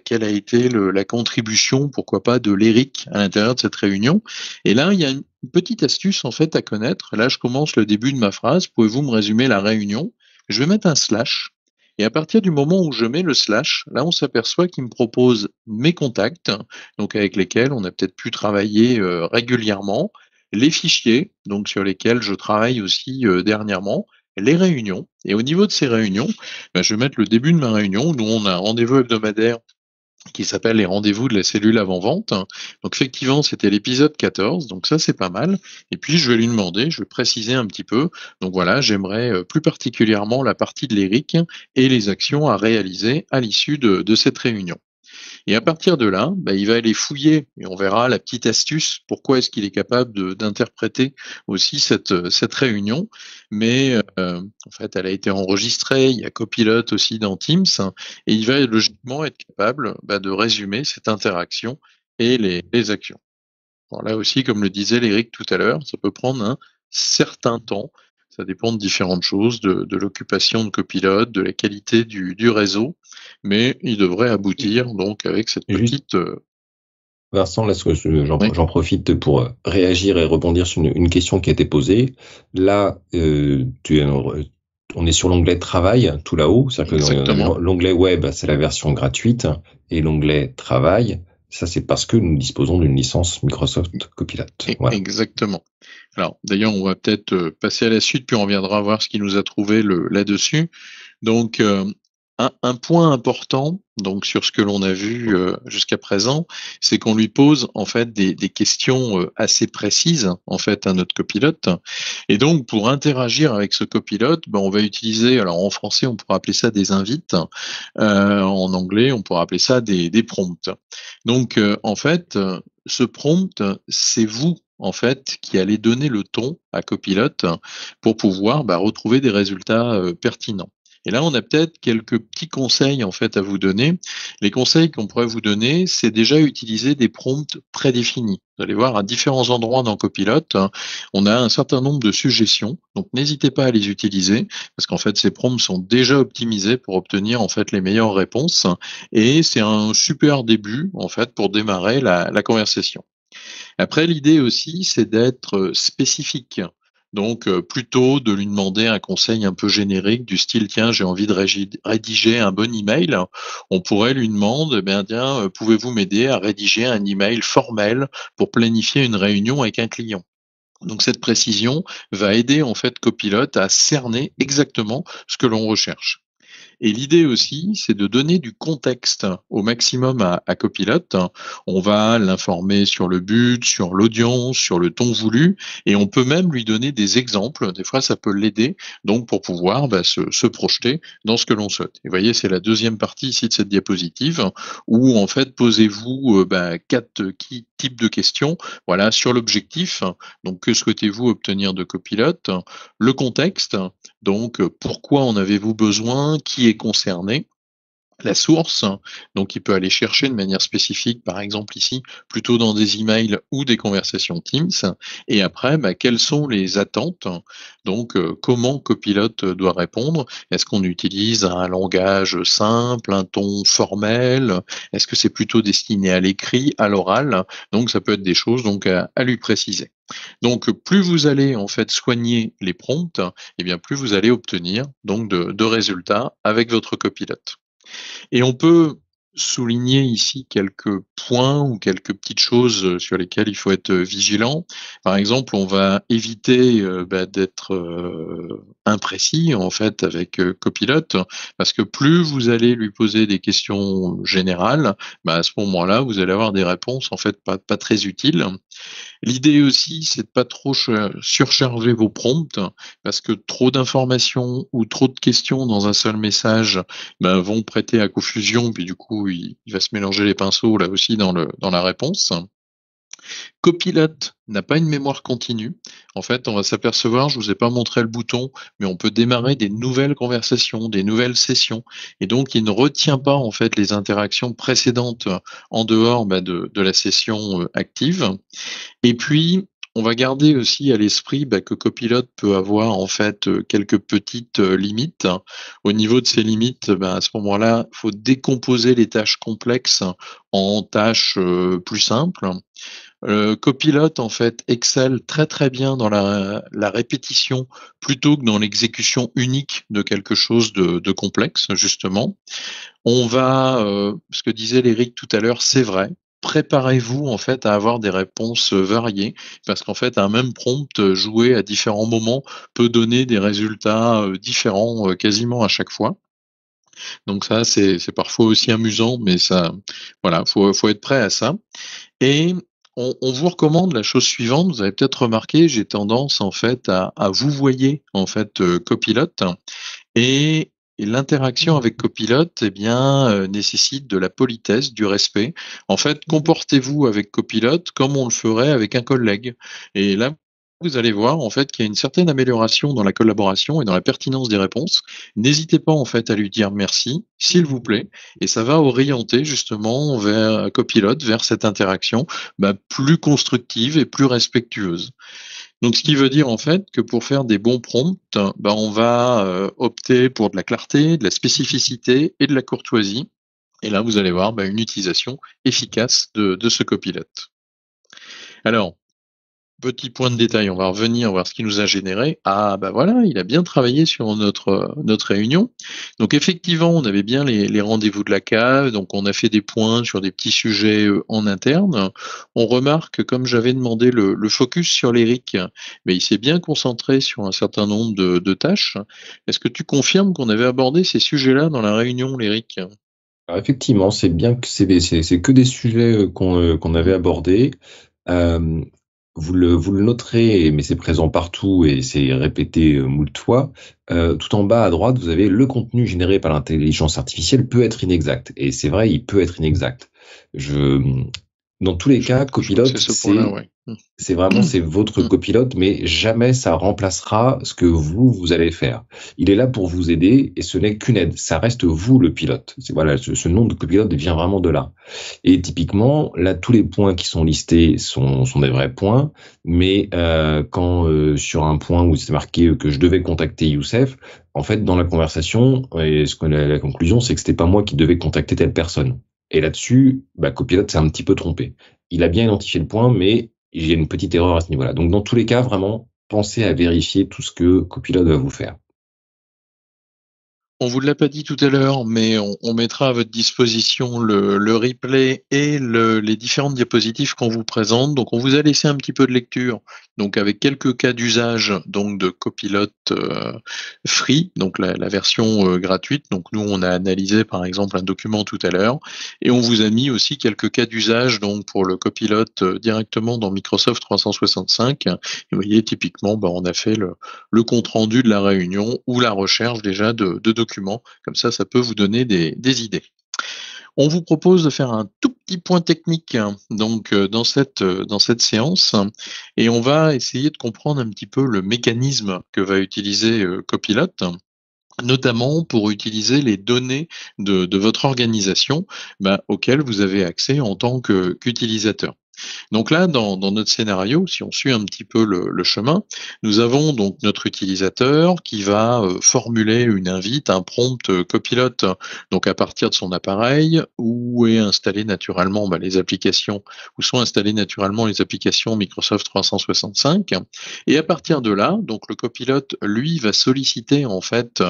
quelle a été la contribution, pourquoi pas, de l'ERIC à l'intérieur de cette réunion. Et là, il y a une petite astuce en fait à connaître. Là, je commence le début de ma phrase. Pouvez-vous me résumer la réunion? Je vais mettre un slash. Et à partir du moment où je mets le slash, là, on s'aperçoit qu'il me propose mes contacts, donc avec lesquels on a peut-être pu travailler régulièrement, les fichiers, donc sur lesquels je travaille aussi dernièrement, les réunions. Et au niveau de ces réunions, je vais mettre le début de ma réunion. Nous, on a un rendez-vous hebdomadaire qui s'appelle les rendez-vous de la cellule avant-vente. Donc effectivement, c'était l'épisode 14, donc ça c'est pas mal. Et puis je vais lui demander, je vais préciser un petit peu. Donc voilà, j'aimerais plus particulièrement la partie de l'ERIC et les actions à réaliser à l'issue de cette réunion. Et à partir de là, il va aller fouiller, et on verra la petite astuce, pourquoi est-ce qu'il est capable d'interpréter aussi cette réunion. Mais en fait, elle a été enregistrée, il y a Copilot aussi dans Teams, et il va logiquement être capable de résumer cette interaction et les actions. Alors là aussi, comme le disait Eric tout à l'heure, ça peut prendre un certain temps. Ça dépend de différentes choses, de l'occupation de Copilot, de la qualité du réseau, mais il devrait aboutir donc avec cette petite... Vincent, là, j'en profite pour réagir et rebondir sur une question qui a été posée. Là, on est sur l'onglet Travail, tout là-haut. C'est-à-dire que l'onglet Web, c'est la version gratuite, et l'onglet Travail, ça, c'est parce que nous disposons d'une licence Microsoft Copilot. Voilà. Exactement. Alors, d'ailleurs, on va peut-être passer à la suite, puis on reviendra voir ce qu'il nous a trouvé là-dessus. Donc, un point important donc sur ce que l'on a vu jusqu'à présent, c'est qu'on lui pose en fait des questions assez précises en fait à notre copilote. Et donc pour interagir avec ce copilote, on va utiliser, alors en français on pourra appeler ça des invites, en anglais on pourra appeler ça des prompts. Donc en fait ce prompt, c'est vous en fait qui allez donner le ton à Copilot pour pouvoir retrouver des résultats pertinents. Et là, on a peut-être quelques petits conseils en fait à vous donner. Les conseils qu'on pourrait vous donner, c'est déjà utiliser des prompts prédéfinis. Vous allez voir à différents endroits dans Copilot, on a un certain nombre de suggestions. Donc n'hésitez pas à les utiliser parce qu'en fait ces prompts sont déjà optimisés pour obtenir en fait les meilleures réponses. Et c'est un super début en fait pour démarrer la conversation. Après, l'idée aussi, c'est d'être spécifique. Donc, plutôt de lui demander un conseil un peu générique du style, tiens, j'ai envie de rédiger un bon email, on pourrait lui demander, tiens, pouvez-vous m'aider à rédiger un email formel pour planifier une réunion avec un client? Donc cette précision va aider en fait Copilot à cerner exactement ce que l'on recherche. Et l'idée aussi, c'est de donner du contexte au maximum à Copilot. On va l'informer sur le but, sur l'audience, sur le ton voulu, et on peut même lui donner des exemples. Des fois, ça peut l'aider, donc pour pouvoir se projeter dans ce que l'on souhaite. Et vous voyez, c'est la deuxième partie ici de cette diapositive, où en fait, posez-vous 4 types de questions. Voilà, sur l'objectif. Donc, que souhaitez-vous obtenir de Copilot? Le contexte. Donc, pourquoi en avez-vous besoin? Qui est concerné? La source, donc il peut aller chercher de manière spécifique, par exemple ici, plutôt dans des emails ou des conversations Teams. Et après, quelles sont les attentes? Donc, comment Copilot doit répondre? Est-ce qu'on utilise un langage simple, un ton formel? Est-ce que c'est plutôt destiné à l'écrit, à l'oral? Donc, ça peut être des choses donc à lui préciser. Donc, plus vous allez en fait soigner les prompts, et bien plus vous allez obtenir donc de résultats avec votre copilote. Et on peut souligner ici quelques points ou quelques petites choses sur lesquelles il faut être vigilant. Par exemple, on va éviter d'être imprécis en fait avec Copilot, parce que plus vous allez lui poser des questions générales, à ce moment-là, vous allez avoir des réponses en fait pas très utiles. L'idée aussi, c'est de pas trop surcharger vos prompts, parce que trop d'informations ou trop de questions dans un seul message vont prêter à confusion, puis du coup, il va se mélanger les pinceaux là aussi dans la réponse. Copilot n'a pas une mémoire continue. En fait, on va s'apercevoir, je vous ai pas montré le bouton, mais on peut démarrer des nouvelles conversations, des nouvelles sessions, et donc il ne retient pas en fait les interactions précédentes en dehors de la session active. Et puis, on va garder aussi à l'esprit que Copilot peut avoir en fait quelques petites limites. Au niveau de ces limites, à ce moment-là, il faut décomposer les tâches complexes en tâches plus simples. Copilot en fait excelle très très bien dans la répétition plutôt que dans l'exécution unique de quelque chose de complexe justement. On va, ce que disait Eric tout à l'heure, c'est vrai. Préparez-vous en fait à avoir des réponses variées, parce qu'en fait un même prompt joué à différents moments peut donner des résultats différents quasiment à chaque fois. Donc ça c'est parfois aussi amusant, mais ça voilà, faut être prêt à ça. Et on vous recommande la chose suivante. Vous avez peut-être remarqué, j'ai tendance en fait à vous voyer en fait Copilot, et l'interaction avec Copilot, nécessite de la politesse, du respect. En fait, comportez-vous avec Copilot comme on le ferait avec un collègue. Et là, vous allez voir en fait qu'il y a une certaine amélioration dans la collaboration et dans la pertinence des réponses. N'hésitez pas en fait à lui dire merci, s'il vous plaît, et ça va orienter justement vers Copilot, vers cette interaction plus constructive et plus respectueuse. Donc, ce qui veut dire en fait que pour faire des bons prompts, on va opter pour de la clarté, de la spécificité et de la courtoisie. Et là, vous allez voir une utilisation efficace de ce copilote. Alors, petit point de détail, on va revenir voir ce qui nous a généré. Ah voilà, il a bien travaillé sur notre réunion. Donc effectivement, on avait bien les rendez-vous de la cave, donc on a fait des points sur des petits sujets en interne. On remarque que comme j'avais demandé le focus sur l'Eric, il s'est bien concentré sur un certain nombre de tâches. Est-ce que tu confirmes qu'on avait abordé ces sujets-là dans la réunion, l'Eric? Alors, effectivement, c'est bien que c'est que des sujets qu'on avait abordés. Vous le noterez, mais c'est présent partout et c'est répété moult fois. Tout en bas à droite, vous avez le contenu généré par l'intelligence artificielle peut être inexact. Et c'est vrai, il peut être inexact. Dans tous les cas, Copilot, c'est vraiment votre copilote, mais jamais ça remplacera ce que vous allez faire. Il est là pour vous aider et ce n'est qu'une aide. Ça reste vous le pilote. Voilà, ce nom de copilote vient vraiment de là. Et typiquement, là, tous les points qui sont listés sont des vrais points, mais quand sur un point où c'est marqué que je devais contacter Youssef, en fait, dans la conversation, et la conclusion, c'est que c'était pas moi qui devais contacter telle personne. Et là-dessus, Copilot s'est un petit peu trompé. Il a bien identifié le point, mais il y a une petite erreur à ce niveau-là. Donc, dans tous les cas, vraiment, pensez à vérifier tout ce que Copilot va vous faire? On vous l'a pas dit tout à l'heure, mais on mettra à votre disposition le replay et les différentes diapositives qu'on vous présente. Donc, on vous a laissé un petit peu de lecture, donc avec quelques cas d'usage, donc de Copilot free, donc la version gratuite. Donc, nous, on a analysé par exemple un document tout à l'heure, et on vous a mis aussi quelques cas d'usage, donc pour le Copilot directement dans Microsoft 365. Et vous voyez, typiquement, on a fait le compte rendu de la réunion ou la recherche déjà de documents. Comme ça peut vous donner des idées. On vous propose de faire un tout petit point technique donc dans cette séance, et on va essayer de comprendre un petit peu le mécanisme que va utiliser Copilot, notamment pour utiliser les données de votre organisation auxquelles vous avez accès en tant qu'utilisateur. Donc là, dans notre scénario, si on suit un petit peu le chemin, nous avons donc notre utilisateur qui va formuler une invite, un prompt Copilot, donc à partir de son appareil, où est installé naturellement les applications, où sont installées naturellement les applications Microsoft 365. Et à partir de là, donc le Copilot, lui, va solliciter en fait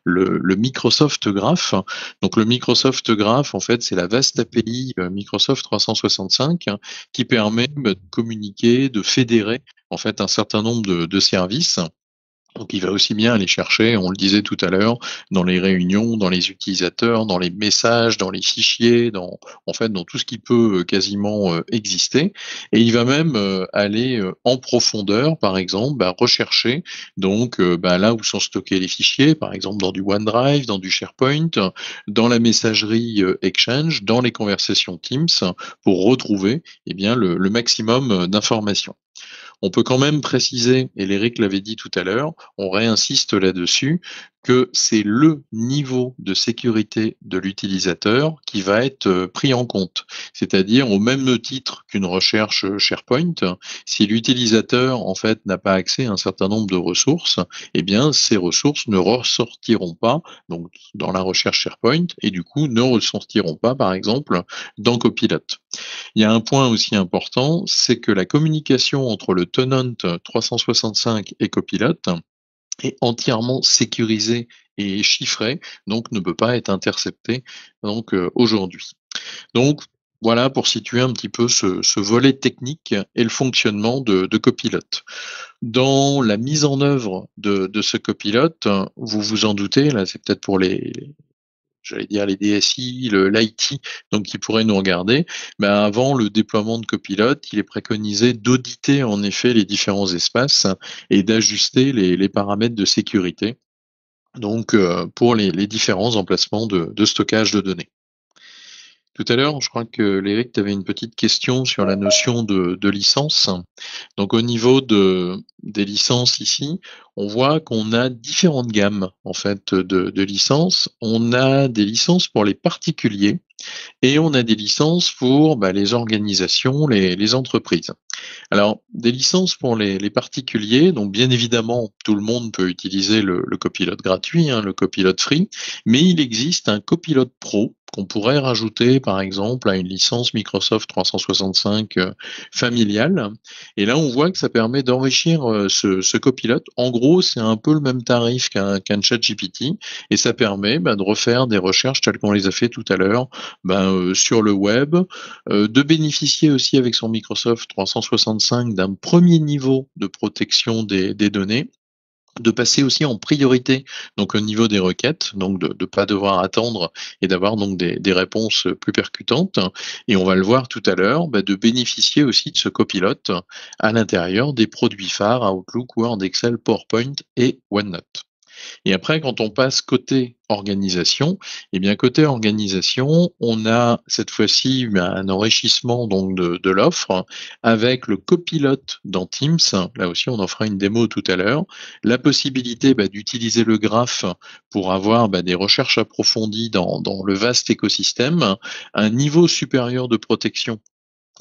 le Microsoft Graph. Donc le Microsoft Graph, en fait, c'est la vaste API Microsoft 365 qui permet de communiquer, de fédérer en fait un certain nombre de services. Donc il va aussi bien aller chercher, on le disait tout à l'heure, dans les réunions, dans les utilisateurs, dans les messages, dans les fichiers, dans tout ce qui peut quasiment exister. Et il va même aller en profondeur, par exemple, rechercher donc là où sont stockés les fichiers, par exemple dans du OneDrive, dans du SharePoint, dans la messagerie Exchange, dans les conversations Teams, pour retrouver le maximum d'informations. On peut quand même préciser, et l'Éric l'avait dit tout à l'heure, on réinsiste là-dessus, que c'est le niveau de sécurité de l'utilisateur qui va être pris en compte. C'est-à-dire, au même titre qu'une recherche SharePoint, si l'utilisateur en fait n'a pas accès à un certain nombre de ressources, ces ressources ne ressortiront pas donc dans la recherche SharePoint, et du coup ne ressortiront pas, par exemple, dans Copilot. Il y a un point aussi important, c'est que la communication entre le tenant 365 et Copilot est entièrement sécurisée et chiffrée, donc ne peut pas être interceptée aujourd'hui. Donc voilà pour situer un petit peu ce volet technique et le fonctionnement de Copilot. Dans la mise en œuvre de ce Copilot, vous vous en doutez, là c'est peut-être pour les DSI, l'IT, donc qui pourraient nous regarder, avant le déploiement de Copilot, il est préconisé d'auditer en effet les différents espaces et d'ajuster les paramètres de sécurité, donc pour les différents emplacements de stockage de données. Tout à l'heure, je crois que Léric, tu avais une petite question sur la notion de licence. Donc au niveau des licences ici, on voit qu'on a différentes gammes en fait de licences. On a des licences pour les particuliers et on a des licences pour les organisations, les entreprises. Alors, des licences pour les particuliers, donc bien évidemment, tout le monde peut utiliser le copilote gratuit, le copilote free, mais il existe un copilote pro qu'on pourrait rajouter par exemple à une licence Microsoft 365 familiale. Et là, on voit que ça permet d'enrichir ce copilote. En gros, c'est un peu le même tarif qu'un ChatGPT, et ça permet de refaire des recherches telles qu'on les a fait tout à l'heure sur le web, de bénéficier aussi avec son Microsoft 365 d'un premier niveau de protection des données, de passer aussi en priorité donc au niveau des requêtes, donc de ne pas devoir attendre et d'avoir donc des réponses plus percutantes. Et on va le voir tout à l'heure, de bénéficier aussi de ce copilote à l'intérieur des produits phares Outlook, Word, Excel, PowerPoint et OneNote. Et après, quand on passe côté organisation, côté organisation, on a cette fois-ci un enrichissement donc de l'offre avec le copilote dans Teams. Là aussi, on en fera une démo tout à l'heure. La possibilité d'utiliser le graphe pour avoir des recherches approfondies dans le vaste écosystème, un niveau supérieur de protection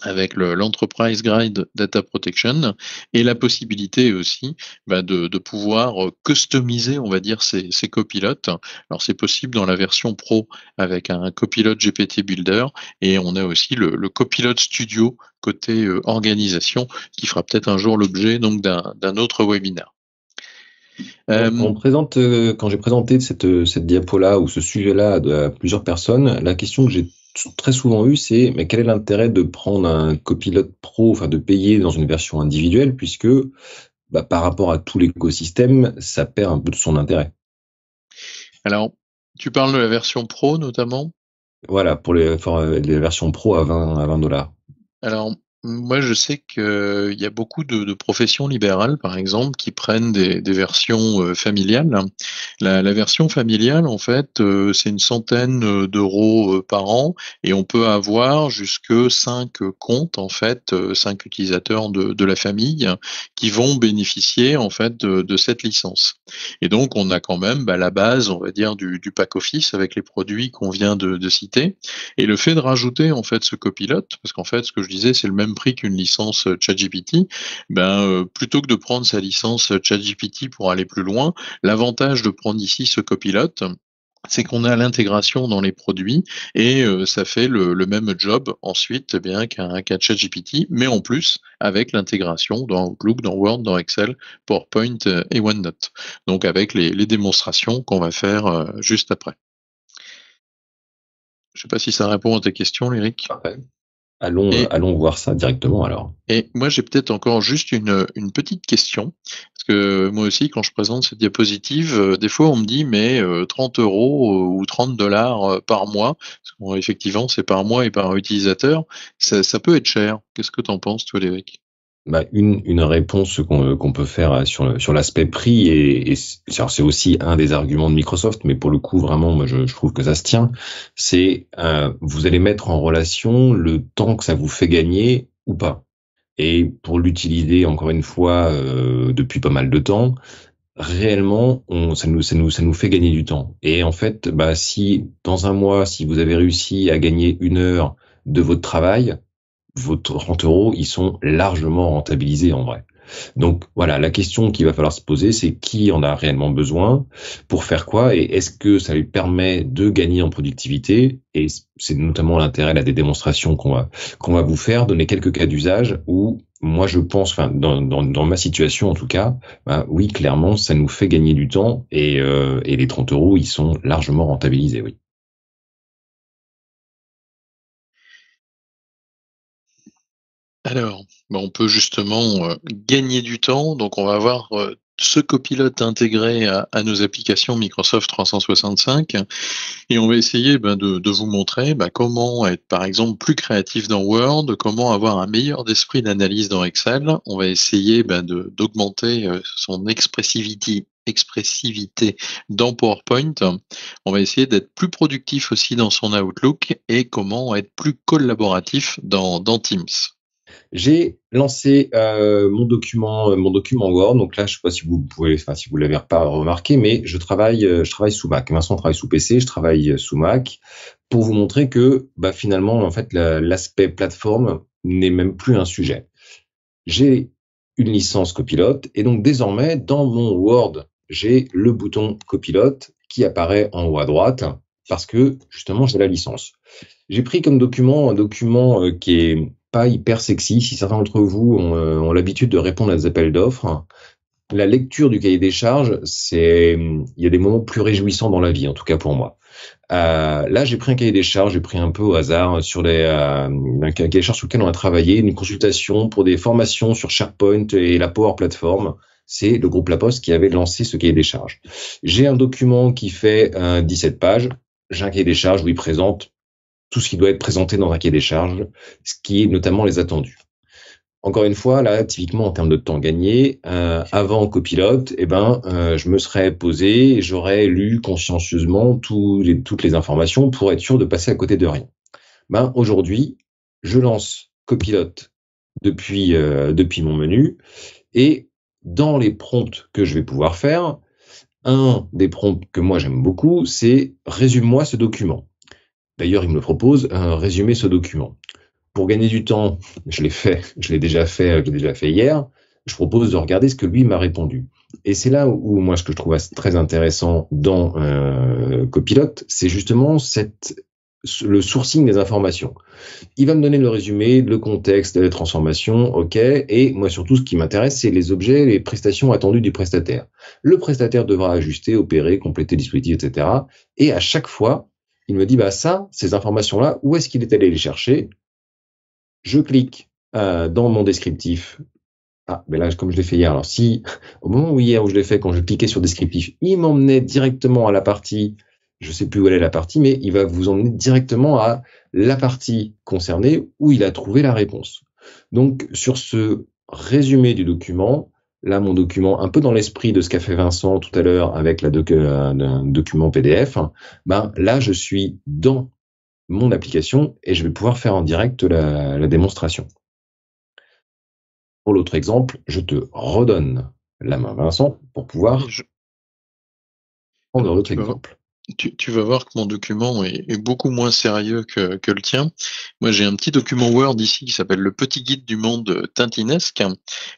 avec l'Enterprise Grade Data Protection et la possibilité aussi de pouvoir customiser, on va dire, ces copilotes. Alors c'est possible dans la version pro avec un copilote GPT Builder, et on a aussi le copilote Studio côté organisation, qui fera peut-être un jour l'objet donc d'un autre webinaire. Quand j'ai présenté cette diapo-là ou ce sujet-là à plusieurs personnes, la question que j'ai très souvent eue, c'est mais quel est l'intérêt de prendre un copilote pro, enfin de payer dans une version individuelle, puisque par rapport à tout l'écosystème, ça perd un peu de son intérêt. Alors, tu parles de la version pro notamment? Voilà, pour les versions pro à 20 $. Alors, moi, je sais qu'il y a beaucoup de professions libérales, par exemple, qui prennent des versions familiales. La version familiale, en fait, c'est une centaine d'euros par an, et on peut avoir jusque 5 comptes, en fait, 5 utilisateurs de la famille qui vont bénéficier, en fait, de cette licence. Et donc, on a quand même la base, on va dire, du pack office avec les produits qu'on vient de citer. Et le fait de rajouter, en fait, ce copilote, parce qu'en fait, ce que je disais, c'est le même prix qu'une licence ChatGPT, plutôt que de prendre sa licence ChatGPT pour aller plus loin, l'avantage de prendre ici ce copilote, c'est qu'on a l'intégration dans les produits, et ça fait le même job ensuite qu'un ChatGPT, mais en plus avec l'intégration dans Outlook, dans Word, dans Excel, PowerPoint et OneNote. Donc avec les démonstrations qu'on va faire juste après. Je ne sais pas si ça répond à tes questions, Eric. Parfait. Allons voir ça directement alors. Et moi, j'ai peut-être encore juste une petite question, parce que moi aussi, quand je présente cette diapositive, des fois on me dit mais 30 € ou 30 $ par mois, parce qu'effectivement c'est par mois et par utilisateur, ça peut être cher. Qu'est-ce que tu en penses, toi, Eric? Une réponse qu'on peut faire sur l'aspect prix, et c'est aussi un des arguments de Microsoft, mais pour le coup vraiment moi je trouve que ça se tient, c'est vous allez mettre en relation le temps que ça vous fait gagner ou pas. Et pour l'utiliser encore une fois depuis pas mal de temps, réellement ça nous fait gagner du temps. Et en fait, si dans un mois, si vous avez réussi à gagner 1 heure de votre travail, vos 30 €, ils sont largement rentabilisés en vrai. Donc voilà, la question qu'il va falloir se poser, c'est qui en a réellement besoin, pour faire quoi, et est-ce que ça lui permet de gagner en productivité. Et c'est notamment l'intérêt des démonstrations qu'on va vous faire, donner quelques cas d'usage où moi je pense, enfin dans ma situation en tout cas, oui, clairement ça nous fait gagner du temps, et les 30 € ils sont largement rentabilisés, oui. Alors, on peut justement gagner du temps. Donc, on va avoir ce copilote intégré à nos applications Microsoft 365, et on va essayer de vous montrer comment être, par exemple, plus créatif dans Word, comment avoir un meilleur esprit d'analyse dans Excel. On va essayer d'augmenter son expressivité dans PowerPoint. On va essayer d'être plus productif aussi dans son Outlook, et comment être plus collaboratif dans Teams. J'ai lancé mon document Word. Donc là, je sais pas si si vous l'avez pas remarqué, mais je travaille sous Mac. Vincent travaille sous PC, je travaille sous Mac, pour vous montrer que finalement, en fait, l'aspect plateforme n'est même plus un sujet. J'ai une licence copilote, et donc désormais dans mon Word, j'ai le bouton copilote qui apparaît en haut à droite, parce que justement j'ai la licence. J'ai pris comme document un document qui est pas hyper sexy. Si certains d'entre vous ont l'habitude de répondre à des appels d'offres, la lecture du cahier des charges, il y a des moments plus réjouissants dans la vie, en tout cas pour moi. Là, j'ai pris un cahier des charges, j'ai pris un peu au hasard sur un cahier des charges sur lequel on a travaillé, une consultation pour des formations sur SharePoint et la Power Platform. C'est le groupe La Poste qui avait lancé ce cahier des charges. J'ai un document qui fait 17 pages. J'ai un cahier des charges où il présente tout ce qui doit être présenté dans un cahier des charges, ce qui est notamment les attendus. Encore une fois, là, typiquement en termes de temps gagné, avant copilote, je me serais posé et j'aurais lu consciencieusement toutes les informations pour être sûr de passer à côté de rien. Aujourd'hui, je lance copilote depuis mon menu, et dans les prompts que je vais pouvoir faire, un des prompts que moi j'aime beaucoup, c'est résume-moi ce document. D'ailleurs, il me propose un résumé ce document. pour gagner du temps, je l'ai déjà fait hier, je propose de regarder ce que lui m'a répondu. Et c'est là où moi, ce que je trouve très intéressant dans Copilot, c'est justement le sourcing des informations. Il va me donner le résumé, le contexte, les transformations, ok. Et moi, surtout, ce qui m'intéresse, c'est les objets, les prestations attendues du prestataire. Le prestataire devra ajuster, opérer, compléter le dispositif, etc. Et à chaque fois, il me dit, ces informations-là, où est-ce qu'il est allé les chercher? Je clique dans mon descriptif. Mais là, comme je l'ai fait hier, alors si, au moment où je l'ai fait, quand je cliquais sur descriptif, il m'emmenait directement à la partie, je sais plus où elle est la partie, mais il va vous emmener directement à la partie concernée où il a trouvé la réponse. Donc, sur ce résumé du document, là, mon document, un peu dans l'esprit de ce qu'a fait Vincent tout à l'heure avec un document PDF, là, je suis dans mon application et je vais pouvoir faire en direct la démonstration. Pour l'autre exemple, je te redonne la main, Vincent, pour pouvoir prendre l'autre exemple. Tu vas voir que mon document est beaucoup moins sérieux que le tien. Moi, j'ai un petit document Word ici qui s'appelle le petit guide du monde tintinesque.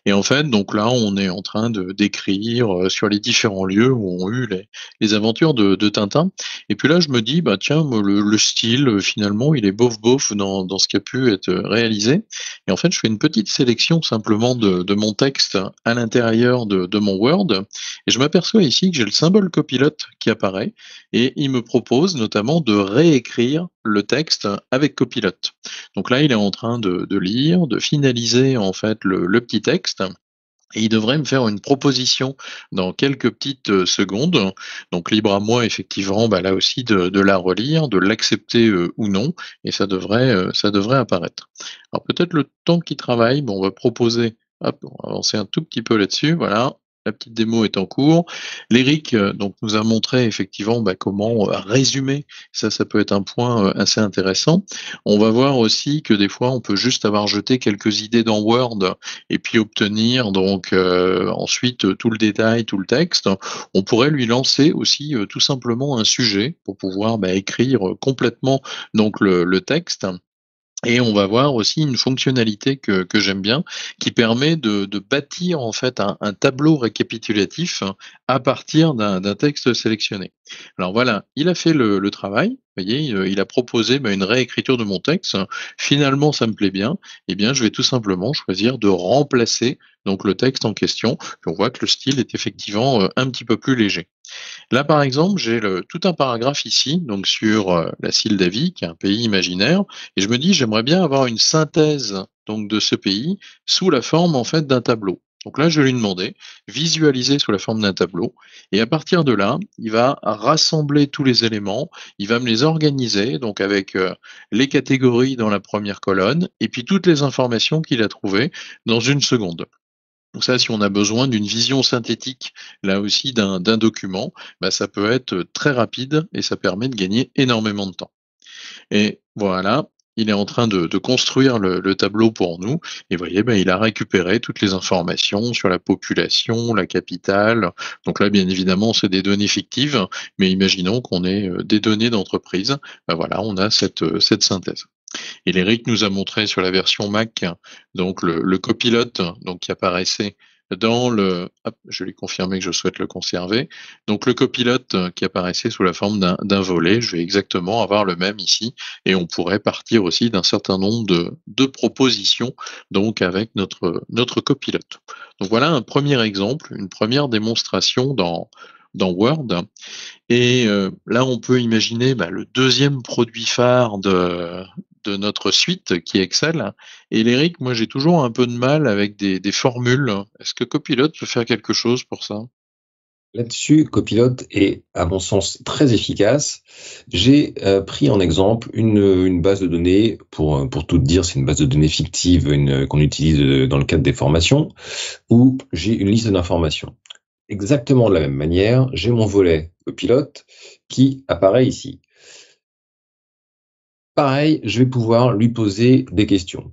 Et en fait, donc là, on est en train de d'écrire sur les différents lieux où ont eu les aventures de Tintin. Et puis là, je me dis, tiens, le style, finalement, il est bof dans ce qui a pu être réalisé. Et en fait, je fais une petite sélection simplement de mon texte à l'intérieur de mon Word. Et je m'aperçois ici que j'ai le symbole copilote qui apparaît. Et il me propose notamment de réécrire le texte avec Copilot. Donc là, il est en train de lire, de finaliser en fait le petit texte. Et il devrait me faire une proposition dans quelques petites secondes. Donc libre à moi effectivement, là aussi de la relire, de l'accepter ou non, et ça devrait apparaître. Alors peut-être le temps qu'il travaille, on va proposer, on va avancer un tout petit peu là-dessus, voilà. La petite démo est en cours. L'Éric donc nous a montré effectivement comment résumer. Ça peut être un point assez intéressant. On va voir aussi que des fois on peut juste avoir jeté quelques idées dans Word et puis obtenir donc ensuite tout le détail, tout le texte. On pourrait lui lancer aussi tout simplement un sujet pour pouvoir écrire complètement donc le texte. Et on va voir aussi une fonctionnalité que j'aime bien, qui permet de bâtir en fait un tableau récapitulatif à partir d'un texte sélectionné. Alors voilà, il a fait le travail. Vous voyez, il a proposé une réécriture de mon texte. Finalement, ça me plaît bien. Eh bien, je vais tout simplement choisir de remplacer donc le texte en question. Puis on voit que le style est effectivement un petit peu plus léger. Là, par exemple, j'ai tout un paragraphe ici, donc sur la Moldavie, qui est un pays imaginaire, et je me dis, j'aimerais bien avoir une synthèse donc de ce pays sous la forme en fait d'un tableau. Donc là, je vais lui demander, visualiser sous la forme d'un tableau, et à partir de là, il va rassembler tous les éléments, il va me les organiser, donc avec les catégories dans la première colonne, et puis toutes les informations qu'il a trouvées dans une seconde. Donc ça, si on a besoin d'une vision synthétique, là aussi, d'un document, ça peut être très rapide et ça permet de gagner énormément de temps. Et voilà, il est en train de construire le tableau pour nous. Et vous voyez, il a récupéré toutes les informations sur la population, la capitale. Donc là, bien évidemment, c'est des données fictives, mais imaginons qu'on ait des données d'entreprise. Voilà, on a cette synthèse. Et l'Éric nous a montré sur la version Mac, donc le copilote donc qui apparaissait dans le, je lui ai confirmé que je souhaite le conserver. Donc le copilote qui apparaissait sous la forme d'un volet, je vais exactement avoir le même ici, et on pourrait partir aussi d'un certain nombre de propositions donc avec notre copilote. Donc voilà un premier exemple, une première démonstration dans Word. Et là, on peut imaginer le deuxième produit phare de notre suite qui est Excel. Et l'Éric, moi j'ai toujours un peu de mal avec des formules. Est-ce que Copilot peut faire quelque chose pour ça? Là-dessus, Copilot est, à mon sens, très efficace. J'ai pris en exemple une base de données, pour tout te dire, c'est une base de données fictive qu'on utilise dans le cadre des formations, où j'ai une liste d'informations. Exactement de la même manière, j'ai mon volet Copilot qui apparaît ici. Pareil, je vais pouvoir lui poser des questions.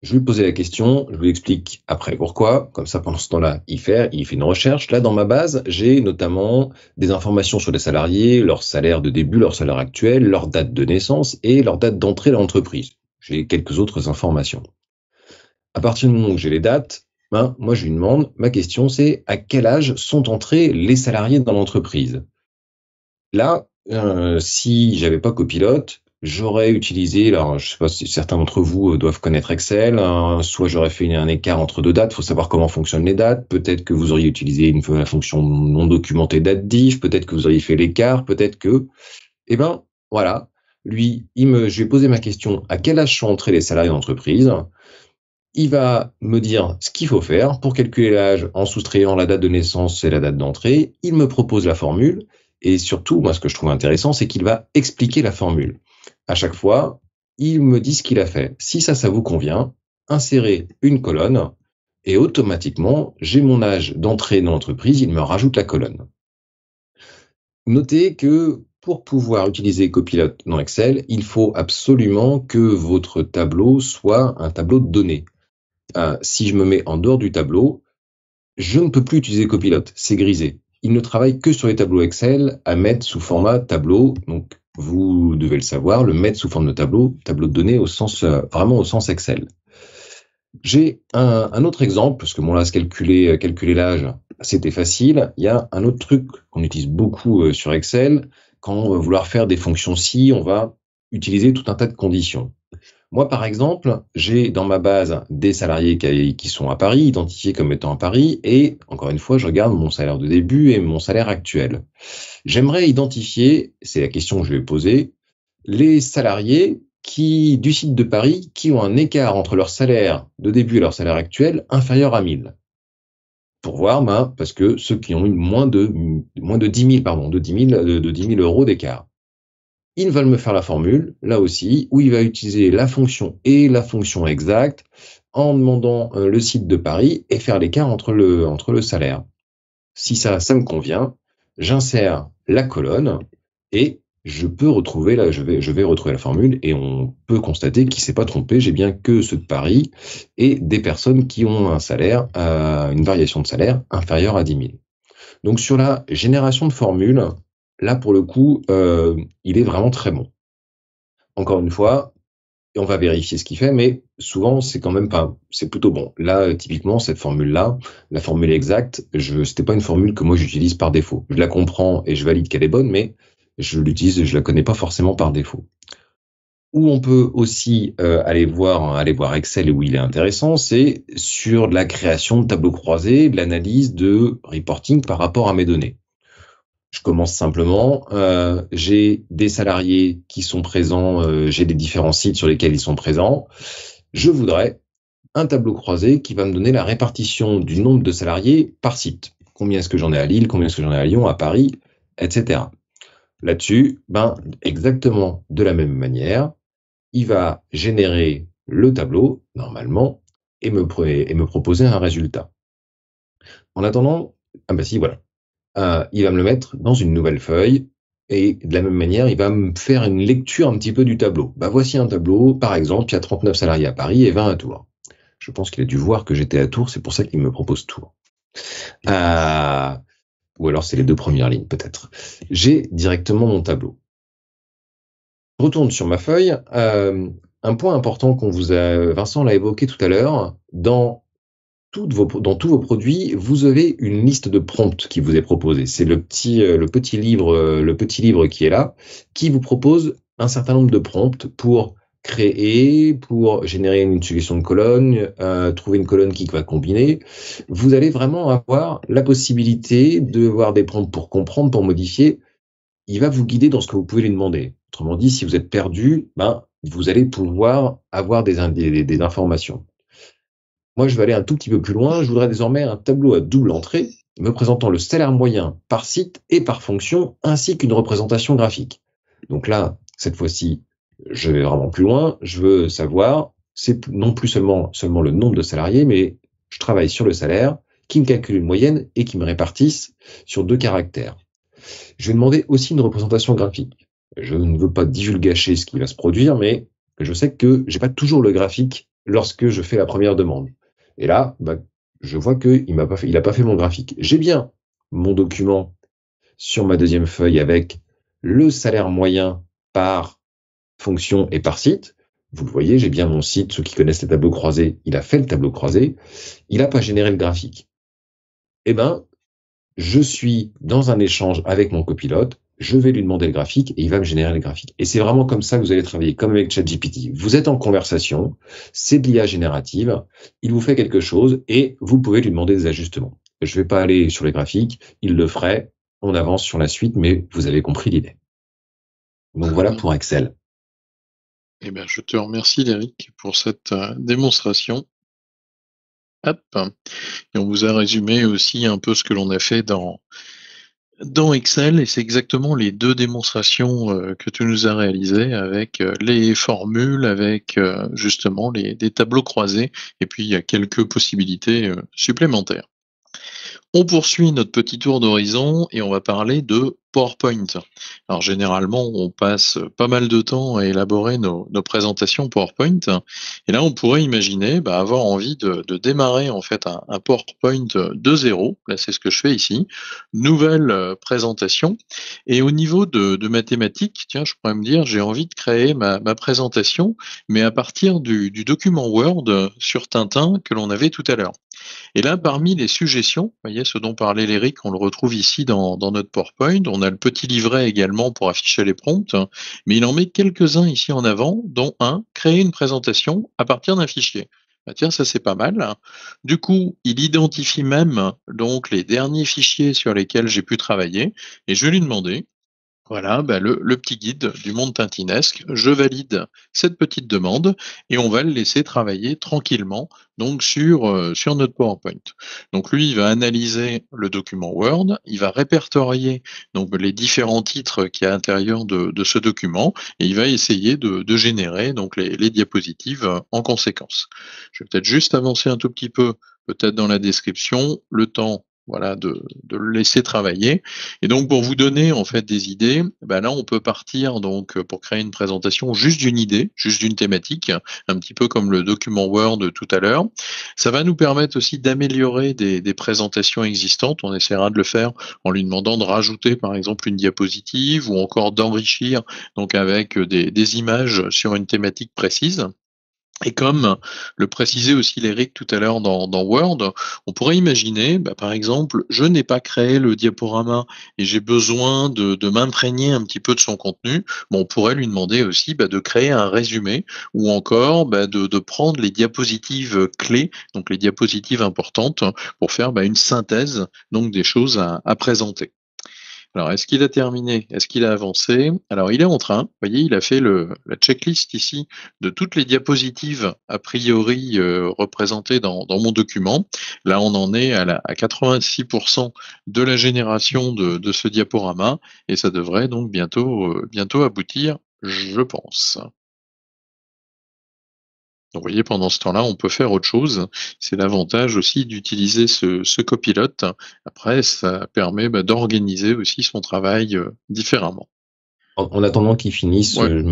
Je vais lui poser la question, je lui explique après pourquoi, comme ça pendant ce temps-là, il fait une recherche. Là, dans ma base, j'ai notamment des informations sur les salariés, leur salaire de début, leur salaire actuel, leur date de naissance et leur date d'entrée dans l'entreprise. j'ai quelques autres informations. À partir du moment où j'ai les dates, moi je lui demande, ma question c'est à quel âge sont entrés les salariés dans l'entreprise? Là, si j'avais pas Copilote, j'aurais utilisé, alors je sais pas si certains d'entre vous doivent connaître Excel, soit j'aurais fait un écart entre deux dates, il faut savoir comment fonctionnent les dates, peut-être que vous auriez utilisé la fonction non documentée date diff, peut-être que vous auriez fait l'écart, peut-être que, voilà, je lui ai posé ma question, à quel âge sont entrés les salariés d'entreprise? Il va me dire ce qu'il faut faire pour calculer l'âge en soustrayant la date de naissance et la date d'entrée. Il me propose la formule et surtout, moi, ce que je trouve intéressant, c'est qu'il va expliquer la formule. À chaque fois, il me dit ce qu'il a fait. Si ça vous convient, insérez une colonne et automatiquement, j'ai mon âge d'entrée dans l'entreprise, il me rajoute la colonne. Notez que pour pouvoir utiliser Copilote dans Excel, il faut absolument que votre tableau soit un tableau de données. Si je me mets en dehors du tableau, je ne peux plus utiliser Copilote, c'est grisé. Il ne travaille que sur les tableaux Excel à mettre sous format tableau. Donc, vous devez le savoir, le mettre sous forme de tableau de données vraiment au sens Excel. J'ai un autre exemple, parce que là, calculer l'âge, c'était facile. Il y a un autre truc qu'on utilise beaucoup sur Excel. Quand on va vouloir faire des fonctions si, on va utiliser tout un tas de conditions. Moi, par exemple, j'ai dans ma base des salariés qui sont à Paris, identifiés comme étant à Paris, et encore une fois, je regarde mon salaire de début et mon salaire actuel. J'aimerais identifier, c'est la question que je vais poser, les salariés du site de Paris qui ont un écart entre leur salaire de début et leur salaire actuel inférieur à 1000. Pour voir, parce que ceux qui ont eu moins de 10 000 euros d'écart. Ils veulent me faire la formule, là aussi, où il va utiliser la fonction et la fonction exacte en demandant le site de Paris et faire l'écart entre le salaire. Si ça me convient, j'insère la colonne et je vais retrouver la formule et on peut constater qu'il ne s'est pas trompé. J'ai bien que ceux de Paris et des personnes qui ont un salaire, une variation de salaire inférieure à 10 000. Donc sur la génération de formules, là, pour le coup, il est vraiment très bon. Encore une fois, on va vérifier ce qu'il fait, mais souvent, c'est plutôt bon. Là, typiquement, cette formule-là, la formule exacte, c'était pas une formule que moi j'utilise par défaut. Je la comprends et je valide qu'elle est bonne, mais je l'utilise et je la connais pas forcément par défaut. Où on peut aussi aller voir Excel et où il est intéressant, c'est sur la création de tableaux croisés, de l'analyse de reporting par rapport à mes données. Je commence simplement, j'ai des salariés qui sont présents, j'ai des différents sites sur lesquels ils sont présents. Je voudrais un tableau croisé qui va me donner la répartition du nombre de salariés par site. Combien est-ce que j'en ai à Lille, combien est-ce que j'en ai à Lyon, à Paris, etc. Là-dessus, exactement de la même manière, il va générer le tableau, normalement, et me proposer un résultat. En attendant, voilà. Il va me le mettre dans une nouvelle feuille et de la même manière, il va me faire une lecture un petit peu du tableau. Voici un tableau, par exemple, il y a 39 salariés à Paris et 20 à Tours. Je pense qu'il a dû voir que j'étais à Tours, c'est pour ça qu'il me propose Tours. Ou alors c'est les deux premières lignes peut-être. J'ai directement mon tableau. Je retourne sur ma feuille. Un point important Vincent l'a évoqué tout à l'heure, dans tous vos produits, vous avez une liste de prompts qui vous est proposée. C'est le petit livre qui est là, qui vous propose un certain nombre de prompts pour créer, pour générer une suggestion de colonne, trouver une colonne qui va combiner. Vous allez vraiment avoir la possibilité de voir des prompts pour comprendre, pour modifier. Il va vous guider dans ce que vous pouvez lui demander. Autrement dit, si vous êtes perdu, vous allez pouvoir avoir des informations. Moi, je vais aller un tout petit peu plus loin. Je voudrais désormais un tableau à double entrée me présentant le salaire moyen par site et par fonction, ainsi qu'une représentation graphique. Donc là, cette fois-ci, je vais vraiment plus loin. Je veux savoir, c'est non plus seulement le nombre de salariés, mais je travaille sur le salaire, qui me calcule une moyenne et qui me répartisse sur 2 caractères. Je vais demander aussi une représentation graphique. Je ne veux pas divulgacher ce qui va se produire, mais je sais que j'ai pas toujours le graphique lorsque je fais la première demande. Et là, je vois qu'il n'a pas fait mon graphique. J'ai bien mon document sur ma deuxième feuille avec le salaire moyen par fonction et par site. vous le voyez, j'ai bien mon site, ceux qui connaissent les tableaux croisés, il a fait le tableau croisé, il n'a pas généré le graphique. Eh ben, je suis dans un échange avec mon copilote, je vais lui demander le graphique et il va me générer le graphique. Et c'est vraiment comme ça que vous allez travailler, comme avec ChatGPT. Vous êtes en conversation, c'est de l'IA générative, il vous fait quelque chose et vous pouvez lui demander des ajustements. Je ne vais pas aller sur les graphiques, il le ferait, on avance sur la suite, mais vous avez compris l'idée. Donc Très voilà bien. pour Excel. Eh bien, je te remercie, Eric, pour cette démonstration. Hop. Et on vous a résumé aussi un peu ce que l'on a fait dans Excel, et c'est exactement les deux démonstrations que tu nous as réalisées avec les formules, avec justement des tableaux croisés, et puis il y a quelques possibilités supplémentaires. On poursuit notre petit tour d'horizon et on va parler de PowerPoint. Alors généralement, on passe pas mal de temps à élaborer nos présentations PowerPoint. Et là, on pourrait imaginer avoir envie de démarrer en fait un PowerPoint de zéro. Là, c'est ce que je fais ici. Nouvelle présentation. Et au niveau de mathématiques, tiens, je pourrais me dire, j'ai envie de créer ma présentation, mais à partir du document Word sur Tintin que l'on avait tout à l'heure. Et là, parmi les suggestions, vous voyez ce dont parlait Léric, on le retrouve ici dans notre PowerPoint. On a le petit livret également pour afficher les prompts, mais il en met quelques-uns ici en avant, dont un, créer une présentation à partir d'un fichier. Bah tiens, ça c'est pas mal. Du coup, il identifie même donc les derniers fichiers sur lesquels j'ai pu travailler, et je vais lui demander, voilà, le petit guide du monde tintinesque. Je valide cette petite demande et on va le laisser travailler tranquillement donc sur notre PowerPoint. Donc lui, il va analyser le document Word, il va répertorier donc les différents titres qu'il y a à l'intérieur de ce document et il va essayer de générer donc les diapositives en conséquence. Je vais peut-être juste avancer un tout petit peu, peut-être dans la description, le temps voilà, de le laisser travailler. Et donc, pour vous donner en fait des idées, là, on peut partir donc pour créer une présentation juste d'une idée, juste d'une thématique, un petit peu comme le document Word tout à l'heure. Ça va nous permettre aussi d'améliorer des présentations existantes. On essaiera de le faire en lui demandant de rajouter, par exemple, une diapositive ou encore d'enrichir donc avec des images sur une thématique précise. Et comme le précisait aussi l'Éric tout à l'heure dans Word, on pourrait imaginer, par exemple, je n'ai pas créé le diaporama et j'ai besoin de m'imprégner un petit peu de son contenu. On pourrait lui demander aussi de créer un résumé ou encore de prendre les diapositives clés, donc les diapositives importantes, pour faire une synthèse donc des choses à présenter. Alors, est-ce qu'il a terminé? Est-ce qu'il a avancé? Alors, il est en train. Vous voyez, il a fait la checklist ici de toutes les diapositives a priori représentées dans mon document. Là, on en est à 86% de la génération de ce diaporama et ça devrait donc bientôt aboutir, je pense. Donc, vous voyez, pendant ce temps-là, on peut faire autre chose. C'est l'avantage aussi d'utiliser ce copilote. Après, ça permet d'organiser aussi son travail différemment. En attendant qu'ils finissent, Ouais.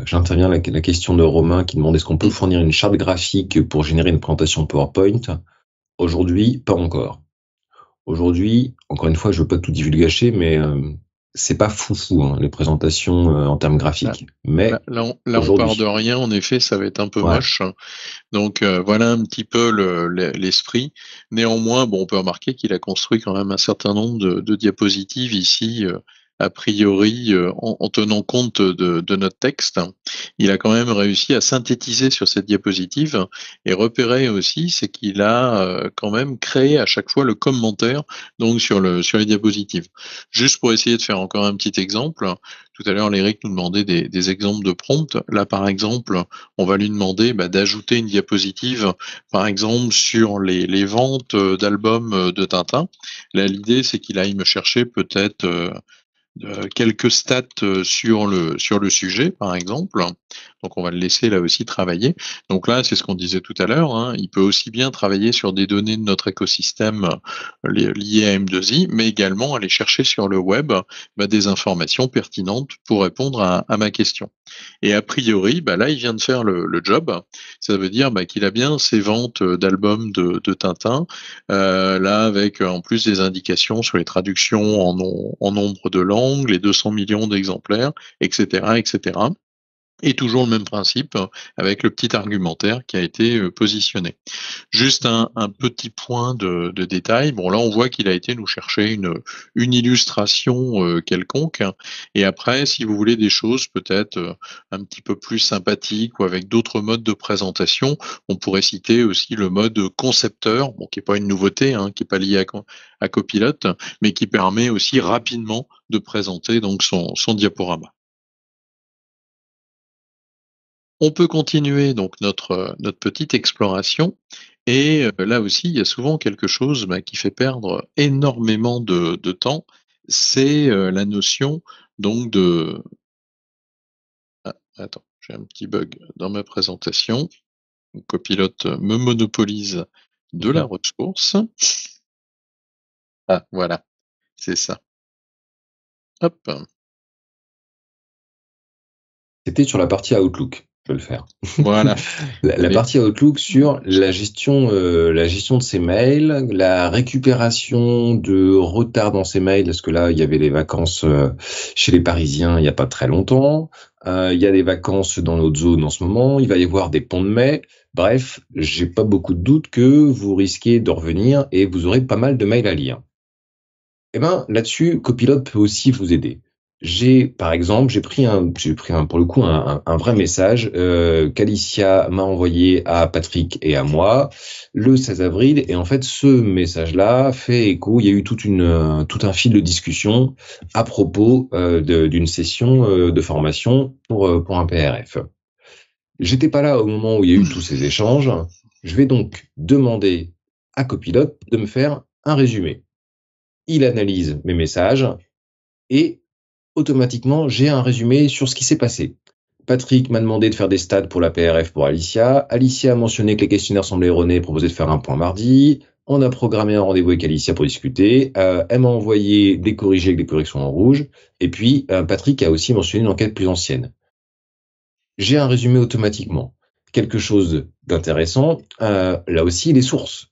j'interviens la question de Romain qui demande est-ce qu'on peut Mm. fournir une charte graphique pour générer une présentation PowerPoint? Aujourd'hui, pas encore. Aujourd'hui, encore une fois, je veux pas tout divulgacher, mais c'est pas foufou les présentations en termes graphiques. Mais Là, on part de aujourd'hui, rien. En effet, ça va être un peu ouais. moche. Donc voilà un petit peu l'esprit. Néanmoins, on peut remarquer qu'il a construit quand même un certain nombre de diapositives ici, a priori, en tenant compte de notre texte. Il a quand même réussi à synthétiser sur cette diapositive et repérer aussi, c'est qu'il a quand même créé à chaque fois le commentaire donc sur les diapositives. Juste pour essayer de faire encore un petit exemple. Tout à l'heure, Léric nous demandait des exemples de prompts. Là, par exemple, on va lui demander d'ajouter une diapositive, par exemple, sur les ventes d'albums de Tintin. Là, l'idée, c'est qu'il aille me chercher peut-être quelques stats sur le sujet, par exemple. Donc, on va le laisser là aussi travailler. Donc là, c'est ce qu'on disait tout à l'heure, hein. Il peut aussi bien travailler sur des données de notre écosystème liées à M2I, mais également aller chercher sur le web des informations pertinentes pour répondre à ma question. Et a priori, là, il vient de faire le job. Ça veut dire qu'il a bien ses ventes d'albums de Tintin, là avec en plus des indications sur les traductions en nombre de langues, les 200 millions d'exemplaires, etc., etc. Et toujours le même principe, avec le petit argumentaire qui a été positionné. Juste un petit point de détail. Bon, là, on voit qu'il a été nous chercher une illustration quelconque. Et après, si vous voulez des choses peut-être un petit peu plus sympathiques ou avec d'autres modes de présentation, on pourrait citer aussi le mode concepteur, bon, qui n'est pas une nouveauté, qui n'est pas lié à Copilot, mais qui permet aussi rapidement de présenter donc son diaporama. On peut continuer donc notre petite exploration et là aussi, il y a souvent quelque chose qui fait perdre énormément de temps. C'est la notion donc de... Ah, attends, j'ai un petit bug dans ma présentation. Copilot me monopolise de la ressource. Ah, voilà, c'est ça. Hop. C'était sur la partie Outlook. Je vais le faire. Voilà. La partie Outlook sur la gestion de ses mails, la récupération de retard dans ses mails, parce que là, il y avait les vacances chez les Parisiens il n'y a pas très longtemps. Il y a des vacances dans notre zone en ce moment. Il va y avoir des ponts de mai. Bref, j'ai pas beaucoup de doute que vous risquez de revenir et vous aurez pas mal de mails à lire. Eh ben, là-dessus, Copilot peut aussi vous aider. Par exemple, j'ai pris pour le coup un vrai message qu'Alicia m'a envoyé à Patrick et à moi le 16 avril. Et en fait, ce message-là fait écho. Il y a eu tout un fil de discussion à propos d'une session de formation pour un PRF. J'étais pas là au moment où il y a eu tous ces échanges. Je vais donc demander à Copilot de me faire un résumé. Il analyse mes messages et automatiquement, j'ai un résumé sur ce qui s'est passé. Patrick m'a demandé de faire des stats pour la PRF pour Alicia. Alicia a mentionné que les questionnaires semblaient erronés et proposé de faire un point mardi. On a programmé un rendez-vous avec Alicia pour discuter. Elle m'a envoyé des corrigés avec des corrections en rouge. Et puis, Patrick a aussi mentionné une enquête plus ancienne. J'ai un résumé automatiquement. Quelque chose d'intéressant, là aussi, les sources.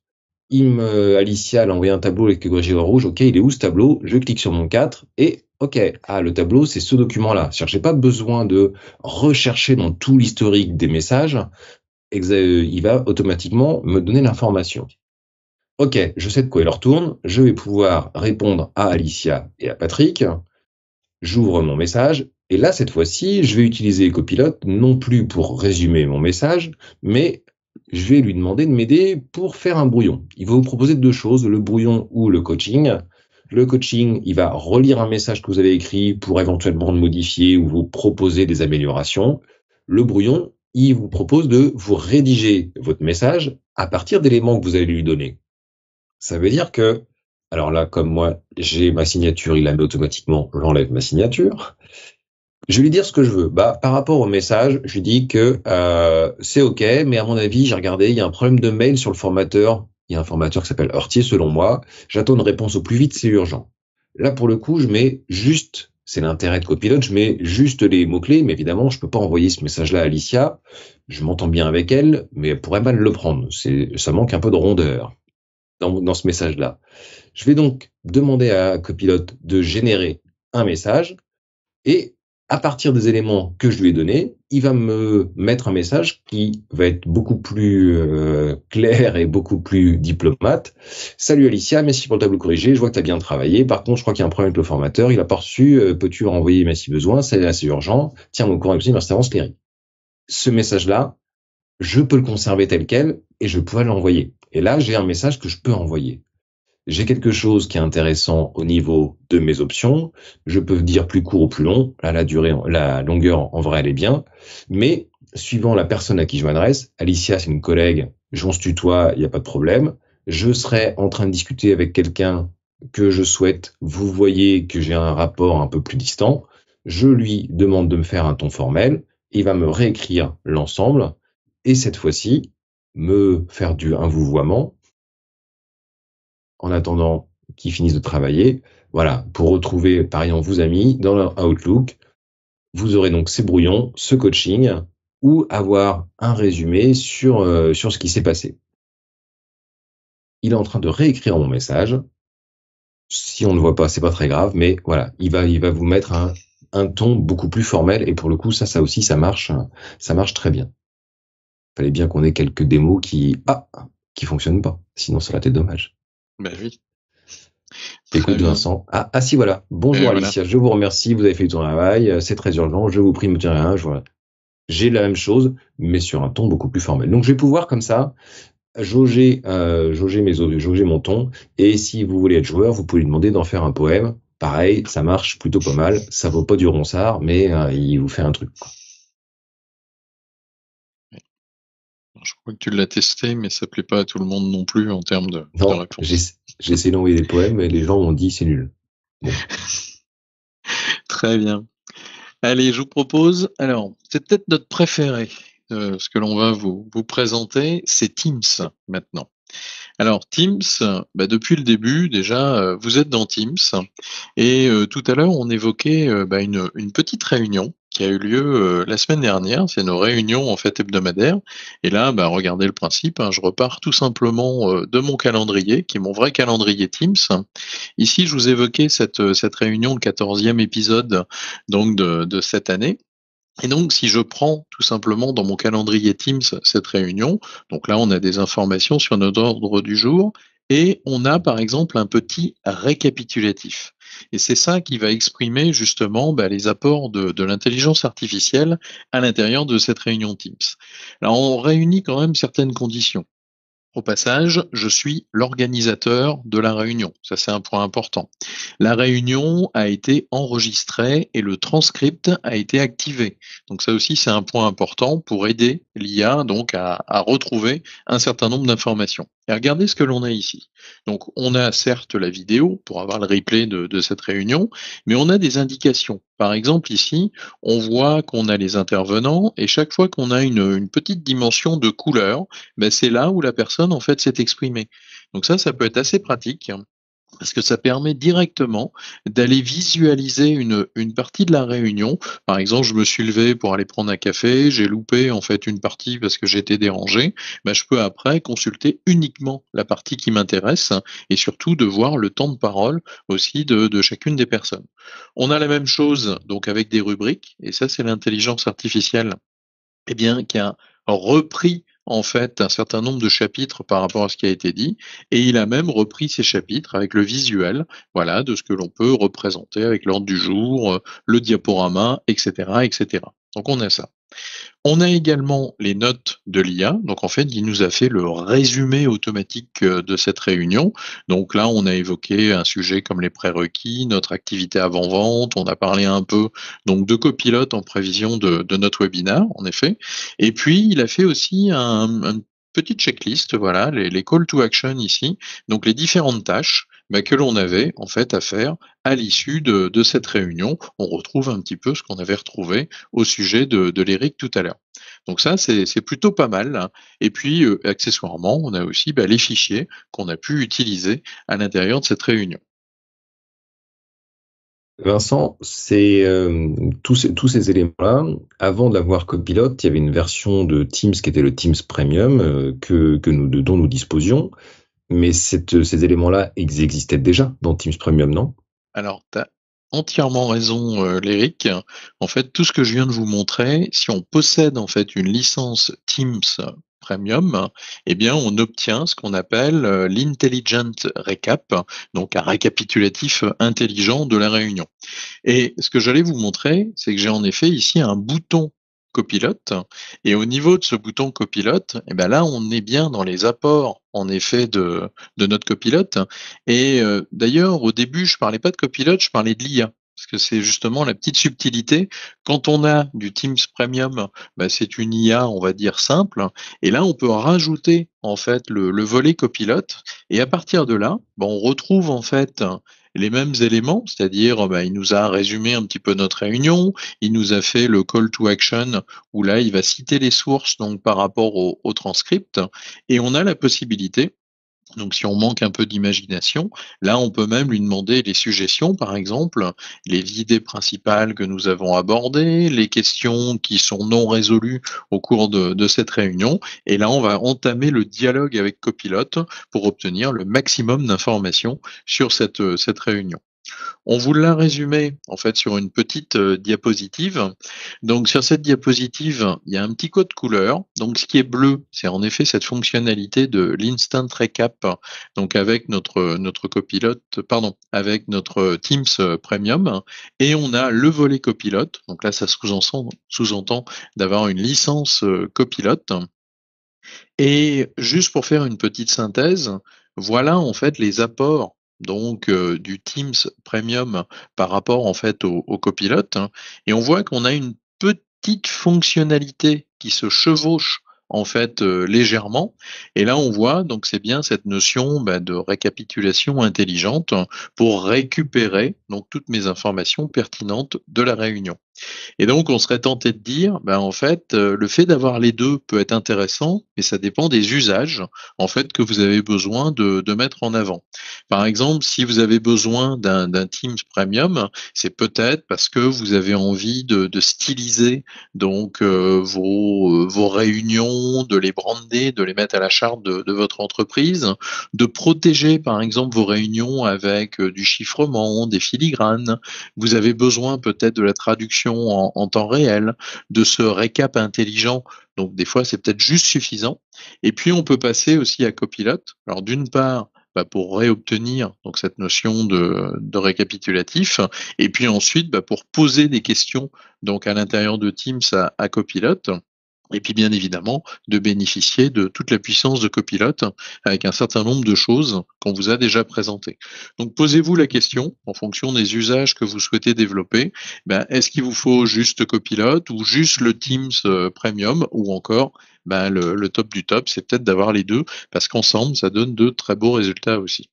Alicia a envoyé un tableau avec les corrigés en rouge. Ok, il est où ce tableau? Je clique sur mon 4 et ok, le tableau, c'est ce document-là. J'ai pas besoin de rechercher dans tout l'historique des messages. Il va automatiquement me donner l'information. Ok, je sais de quoi il retourne. Je vais pouvoir répondre à Alicia et à Patrick. J'ouvre mon message. Et là, cette fois-ci, je vais utiliser Copilot non plus pour résumer mon message, mais je vais lui demander de m'aider pour faire un brouillon. Il va vous proposer deux choses, le brouillon ou le coaching. Le coaching, il va relire un message que vous avez écrit pour éventuellement le modifier ou vous proposer des améliorations. Le brouillon, il vous propose de vous rédiger votre message à partir d'éléments que vous allez lui donner. Ça veut dire que, alors là, comme moi, j'ai ma signature, il la met automatiquement, j'enlève ma signature. Je vais lui dire ce que je veux. Par rapport au message, je lui dis que c'est OK, mais à mon avis, j'ai regardé, il y a un problème de mail sur le formateur. Il y a un formateur qui s'appelle Heurtier, selon moi. J'attends une réponse au plus vite, c'est urgent. Là, pour le coup, je mets juste, c'est l'intérêt de Copilot, je mets juste les mots-clés, mais évidemment, je peux pas envoyer ce message-là à Alicia. Je m'entends bien avec elle, mais elle pourrait mal le prendre. Ça manque un peu de rondeur dans ce message-là. Je vais donc demander à Copilot de générer un message et à partir des éléments que je lui ai donnés, il va me mettre un message qui va être beaucoup plus clair et beaucoup plus diplomate. Salut Alicia, merci pour le tableau corrigé, je vois que tu as bien travaillé. Par contre, je crois qu'il y a un problème avec le formateur, il a pas reçu, peux-tu renvoyer email si besoin, c'est assez urgent. Tiens-moi au courant avec merci d'avance, Cléry. Ce message-là, je peux le conserver tel quel et je peux l'envoyer. Et là, j'ai un message que je peux envoyer. J'ai quelque chose qui est intéressant au niveau de mes options. Je peux dire plus court ou plus long. Là, la longueur, en vrai, elle est bien. Mais, suivant la personne à qui je m'adresse, Alicia, c'est une collègue, on se tutoie, il n'y a pas de problème. Je serai en train de discuter avec quelqu'un que je souhaite. Vous voyez que j'ai un rapport un peu plus distant. Je lui demande de me faire un ton formel. Il va me réécrire l'ensemble. Et cette fois-ci, me faire un vouvoiement en attendant qu'ils finissent de travailler. Voilà, pour retrouver, par exemple, vos amis dans leur Outlook, vous aurez donc ces brouillons, ce coaching, ou avoir un résumé sur ce qui s'est passé. Il est en train de réécrire mon message. Si on ne voit pas, c'est pas très grave, mais voilà, il va vous mettre un ton beaucoup plus formel. Et pour le coup, ça aussi, ça marche très bien. Fallait bien qu'on ait quelques démos qui fonctionnent pas. Sinon, ça aurait été dommage. Ben oui. Écoute, Vincent. Ah si, voilà. Bonjour Et voilà. Alicia, je vous remercie, vous avez fait du travail, c'est très urgent, je vous prie, ne me direz rien. J'ai la même chose, mais sur un ton beaucoup plus formel. Donc je vais pouvoir comme ça jauger mon ton. Et si vous voulez être joueur, vous pouvez lui demander d'en faire un poème. Pareil, ça marche plutôt pas mal. Ça vaut pas du ronsard, mais il vous fait un truc, quoi. Je crois que tu l'as testé, mais ça plaît pas à tout le monde non plus en termes de Non, réponse. j'ai essayé d'envoyer des poèmes et les gens m'ont dit c'est nul. Bon. Très bien. Allez, je vous propose, alors, c'est peut-être notre préféré, ce que l'on va vous présenter, c'est Teams maintenant. Alors Teams, depuis le début déjà, vous êtes dans Teams et tout à l'heure on évoquait une petite réunion qui a eu lieu la semaine dernière. C'est nos réunions en fait hebdomadaires. Et là, regardez le principe, hein, je repars tout simplement de mon calendrier, qui est mon vrai calendrier Teams. Ici, je vous évoquais cette réunion, le 14e épisode donc de cette année. Et donc, si je prends tout simplement dans mon calendrier Teams cette réunion, donc là, on a des informations sur notre ordre du jour et on a par exemple un petit récapitulatif. Et c'est ça qui va exprimer justement les apports de l'intelligence artificielle à l'intérieur de cette réunion Teams. Alors, on réunit quand même certaines conditions. Au passage, je suis l'organisateur de la réunion. Ça, c'est un point important. La réunion a été enregistrée et le transcript a été activé. Donc ça aussi, c'est un point important pour aider l'IA donc à retrouver un certain nombre d'informations. Et regardez ce que l'on a ici. Donc on a certes la vidéo pour avoir le replay de cette réunion, mais on a des indications. Par exemple ici, on voit qu'on a les intervenants et chaque fois qu'on a une petite dimension de couleur, c'est là où la personne en fait s'est exprimée. Donc ça peut être assez pratique, hein, parce que ça permet directement d'aller visualiser une partie de la réunion. Par exemple, je me suis levé pour aller prendre un café, j'ai loupé en fait une partie parce que j'étais dérangé. Je peux après consulter uniquement la partie qui m'intéresse et surtout de voir le temps de parole aussi de chacune des personnes. On a la même chose donc avec des rubriques et ça c'est l'intelligence artificielle qui a repris en fait un certain nombre de chapitres par rapport à ce qui a été dit, et il a même repris ces chapitres avec le visuel, voilà, de ce que l'on peut représenter avec l'ordre du jour, le diaporama, etc., etc. Donc on a ça. On a également les notes de l'IA. Donc en fait, il nous a fait le résumé automatique de cette réunion. Donc là, on a évoqué un sujet comme les prérequis, notre activité avant-vente. On a parlé un peu donc de copilote en prévision de notre webinaire, en effet. Et puis, il a fait aussi un petite checklist, voilà, les call to action ici. Donc les différentes tâches que l'on avait en fait à faire à l'issue de cette réunion. On retrouve un petit peu ce qu'on avait retrouvé au sujet de l'ERIC tout à l'heure. Donc ça, c'est plutôt pas mal, hein. Et puis, accessoirement, on a aussi les fichiers qu'on a pu utiliser à l'intérieur de cette réunion. Vincent, c'est tous ces éléments-là. Avant d'avoir Copilot, il y avait une version de Teams qui était le Teams Premium dont nous disposions. Mais ces éléments-là, ils existaient déjà dans Teams Premium, non? Alors, tu as entièrement raison, Léric. En fait, tout ce que je viens de vous montrer, si on possède en fait une licence Teams Premium, on obtient ce qu'on appelle l'Intelligent Recap, donc un récapitulatif intelligent de la réunion. Et ce que j'allais vous montrer, c'est que j'ai en effet ici un bouton copilote. Et au niveau de ce bouton copilote, là, on est bien dans les apports, en effet, de notre copilote. Et d'ailleurs, au début, je parlais pas de copilote, je parlais de l'IA. Parce que c'est justement la petite subtilité. Quand on a du Teams Premium, c'est une IA, on va dire, simple. Et là, on peut rajouter, en fait, le volet copilote. Et à partir de là, on retrouve, en fait, les mêmes éléments, c'est-à-dire il nous a résumé un petit peu notre réunion, il nous a fait le call to action où là il va citer les sources donc par rapport au transcript et on a la possibilité. Donc, si on manque un peu d'imagination, là, on peut même lui demander les suggestions, par exemple, les idées principales que nous avons abordées, les questions qui sont non résolues au cours de cette réunion. Et là, on va entamer le dialogue avec Copilot pour obtenir le maximum d'informations sur cette réunion. On vous l'a résumé en fait sur une petite diapositive. Donc sur cette diapositive, il y a un petit code couleur. Donc ce qui est bleu, c'est en effet cette fonctionnalité de l'instant recap. Donc avec notre copilote, pardon, avec notre Teams Premium, et on a le volet copilote. Donc là, ça sous-entend d'avoir une licence copilote. Et juste pour faire une petite synthèse, voilà en fait les apports donc du Teams Premium par rapport en fait au copilote, hein. Et on voit qu'on a une petite fonctionnalité qui se chevauche en fait légèrement. Et là on voit donc c'est bien cette notion de récapitulation intelligente pour récupérer donc toutes mes informations pertinentes de la réunion. Et donc, on serait tenté de dire, en fait, le fait d'avoir les 2 peut être intéressant, mais ça dépend des usages, en fait, que vous avez besoin de mettre en avant. Par exemple, si vous avez besoin d'un Teams Premium, c'est peut-être parce que vous avez envie de styliser donc vos réunions, de les brander, de les mettre à la charte de votre entreprise, de protéger, par exemple, vos réunions avec du chiffrement, des filigranes. Vous avez besoin peut-être de la traduction en temps réel, de ce récap intelligent. Donc des fois, c'est peut-être juste suffisant. Et puis, on peut passer aussi à Copilot. Alors d'une part, pour réobtenir donc cette notion de récapitulatif, et puis ensuite pour poser des questions donc à l'intérieur de Teams à Copilot. Et puis bien évidemment, de bénéficier de toute la puissance de Copilot avec un certain nombre de choses qu'on vous a déjà présentées. Donc posez-vous la question, en fonction des usages que vous souhaitez développer, est-ce qu'il vous faut juste Copilot ou juste le Teams Premium, ou encore le top du top, c'est peut-être d'avoir les deux, parce qu'ensemble, ça donne de très beaux résultats aussi.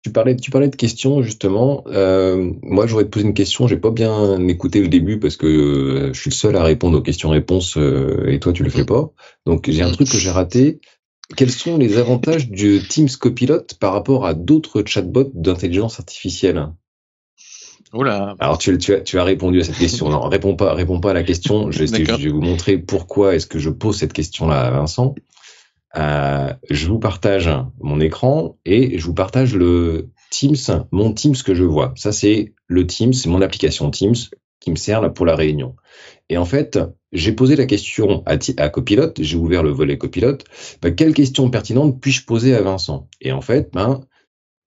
Tu parlais de questions, justement. Moi, j'aurais te posé une question. J'ai pas bien écouté le début parce que je suis le seul à répondre aux questions-réponses et toi, tu le fais pas. Donc, j'ai un truc que j'ai raté. Quels sont les avantages du Teams Copilot par rapport à d'autres chatbots d'intelligence artificielle? Oula. Alors, tu as répondu à cette question. Non, réponds pas à la question. Je vais vous montrer pourquoi est-ce que je pose cette question-là à Vincent. Je vous partage mon écran et je vous partage mon Teams que je vois. Ça, c'est le Teams, c'est mon application Teams qui me sert là pour la réunion. Et en fait, j'ai posé la question à Copilot, j'ai ouvert le volet Copilot, quelle question pertinente puis-je poser à Vincent? Et en fait,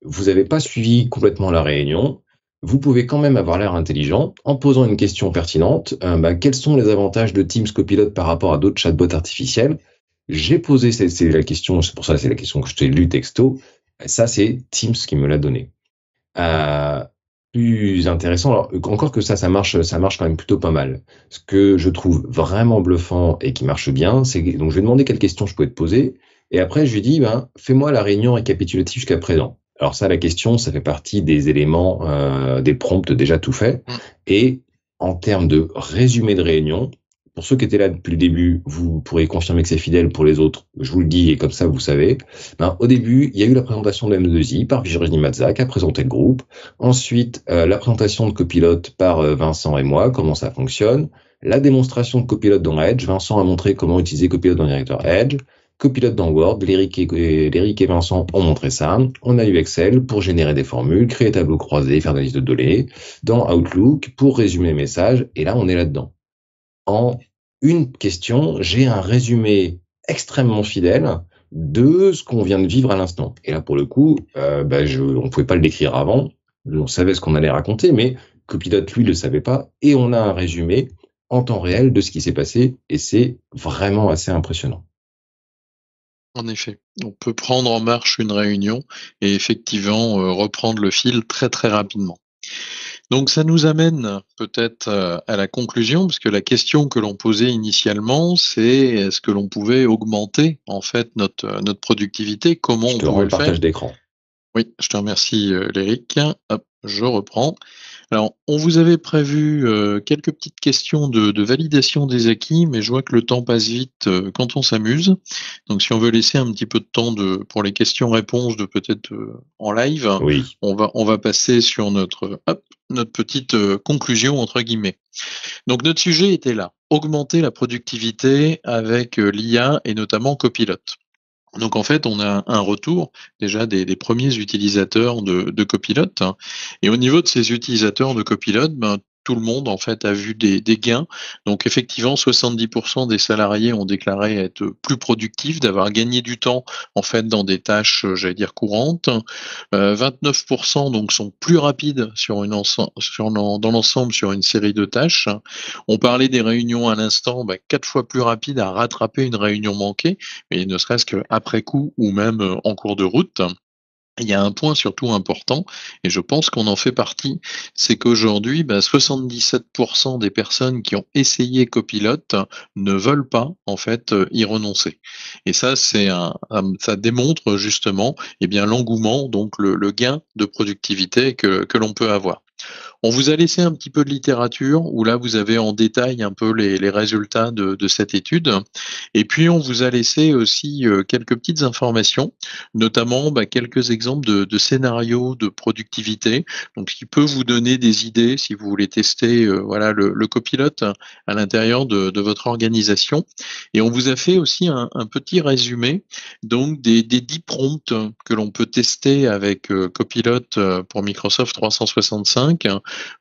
vous n'avez pas suivi complètement la réunion. Vous pouvez quand même avoir l'air intelligent en posant une question pertinente. Quels sont les avantages de Teams Copilot par rapport à d'autres chatbots artificiels? J'ai posé, c'est la question, c'est pour ça, c'est la question que je t'ai lu texto. Ça, c'est Teams qui me l'a donné. Plus intéressant, alors, encore que ça marche quand même plutôt pas mal. Ce que je trouve vraiment bluffant et qui marche bien, c'est que, donc, je vais demander quelles questions je pouvais te poser. Et après, je lui dis, fais-moi la réunion récapitulative jusqu'à présent. Alors ça, la question, ça fait partie des éléments, des prompts déjà tout faits. Et en termes de résumé de réunion, pour ceux qui étaient là depuis le début, vous pourrez confirmer que c'est fidèle. Pour les autres, je vous le dis et comme ça, vous savez. Au début, il y a eu la présentation de M2I par Virginie Mazza qui a présenté le groupe. Ensuite, la présentation de Copilot par Vincent et moi, comment ça fonctionne. La démonstration de Copilot dans Edge. Vincent a montré comment utiliser Copilot dans le directeur Edge. Copilot dans Word, Léric et Vincent ont montré ça. On a eu Excel pour générer des formules, créer tableau croisé, faire des listes de données. Dans Outlook pour résumer les messages. Et là, on est là-dedans. En une question, j'ai un résumé extrêmement fidèle de ce qu'on vient de vivre à l'instant. Et là, pour le coup, on pouvait pas le décrire avant. On savait ce qu'on allait raconter, mais Copilot, lui, le savait pas. Et on a un résumé en temps réel de ce qui s'est passé. Et c'est vraiment assez impressionnant. En effet, on peut prendre en marche une réunion et effectivement reprendre le fil très très rapidement. Donc ça nous amène peut-être à la conclusion, parce que la question que l'on posait initialement, c'est est-ce que l'on pouvait augmenter en fait notre productivité, comment on pouvait le faire. Partage d'écran. Oui, je te remercie Léric. Hop, je reprends. Alors, on vous avait prévu quelques petites questions de validation des acquis, mais je vois que le temps passe vite quand on s'amuse. Donc, si on veut laisser un petit peu de temps pour les questions-réponses de peut-être en live, oui. on va passer sur notre petite conclusion entre guillemets. Donc, notre sujet était là, augmenter la productivité avec l'IA et notamment Copilot. Donc en fait, on a un retour déjà des premiers utilisateurs de Copilot. Et au niveau de ces utilisateurs de Copilot, ben, tout le monde en fait a vu des gains. Donc effectivement, 70% des salariés ont déclaré être plus productifs, d'avoir gagné du temps en fait dans des tâches, j'allais dire courantes. 29% donc sont plus rapides dans l'ensemble sur une série de tâches. On parlait des réunions à l'instant, 4 fois plus rapides à rattraper une réunion manquée, et ne serait-ce qu'après coup ou même en cours de route. Il y a un point surtout important, et je pense qu'on en fait partie, c'est qu'aujourd'hui, 77% des personnes qui ont essayé Copilot ne veulent pas en fait y renoncer. Et ça, ça démontre justement l'engouement, donc le gain de productivité que l'on peut avoir. On vous a laissé un petit peu de littérature où là vous avez en détail un peu les résultats de cette étude. Et puis on vous a laissé aussi quelques petites informations, notamment quelques exemples de scénarios de productivité, donc ce qui peut vous donner des idées si vous voulez tester le copilote à l'intérieur de votre organisation. Et on vous a fait aussi un petit résumé donc des 10 prompts que l'on peut tester avec Copilot pour Microsoft 365.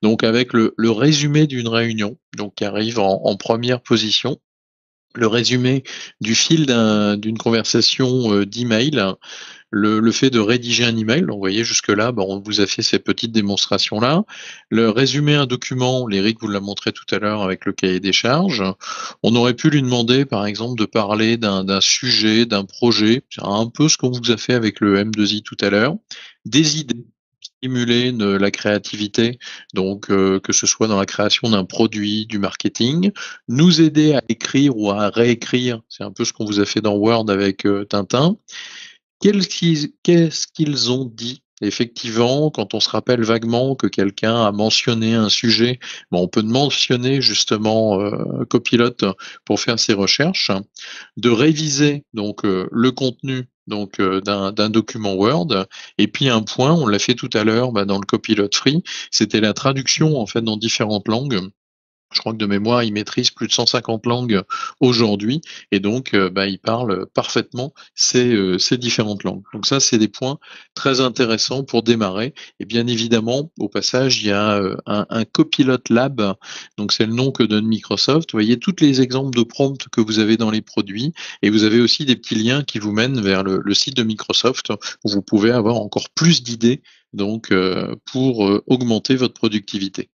Donc avec le résumé d'une réunion, donc qui arrive en première position, le résumé du fil d'une conversation d'email, le fait de rédiger un email. Donc, vous voyez jusque-là, on vous a fait ces petites démonstrations-là. Le résumé un document, l'Éric vous l'a montré tout à l'heure avec le cahier des charges. On aurait pu lui demander, par exemple, de parler d'un sujet, d'un projet. C'est un peu ce qu'on vous a fait avec le M2I tout à l'heure. Des idées, stimuler la créativité, donc que ce soit dans la création d'un produit, du marketing, nous aider à écrire ou à réécrire, c'est un peu ce qu'on vous a fait dans Word avec Tintin. Qu'est-ce qu'ils ont dit? Effectivement, quand on se rappelle vaguement que quelqu'un a mentionné un sujet, on peut mentionner justement Copilot pour faire ses recherches, de réviser donc le contenu donc d'un document Word, et puis un point, on l'a fait tout à l'heure dans le Copilot Free, c'était la traduction en fait dans différentes langues. Je crois que de mémoire, il maîtrise plus de 150 langues aujourd'hui, et donc il parle parfaitement ces différentes langues. Donc ça, c'est des points très intéressants pour démarrer. Et bien évidemment, au passage, il y a un Copilot Lab, donc c'est le nom que donne Microsoft. Vous voyez tous les exemples de prompts que vous avez dans les produits, et vous avez aussi des petits liens qui vous mènent vers le site de Microsoft, où vous pouvez avoir encore plus d'idées donc pour augmenter votre productivité.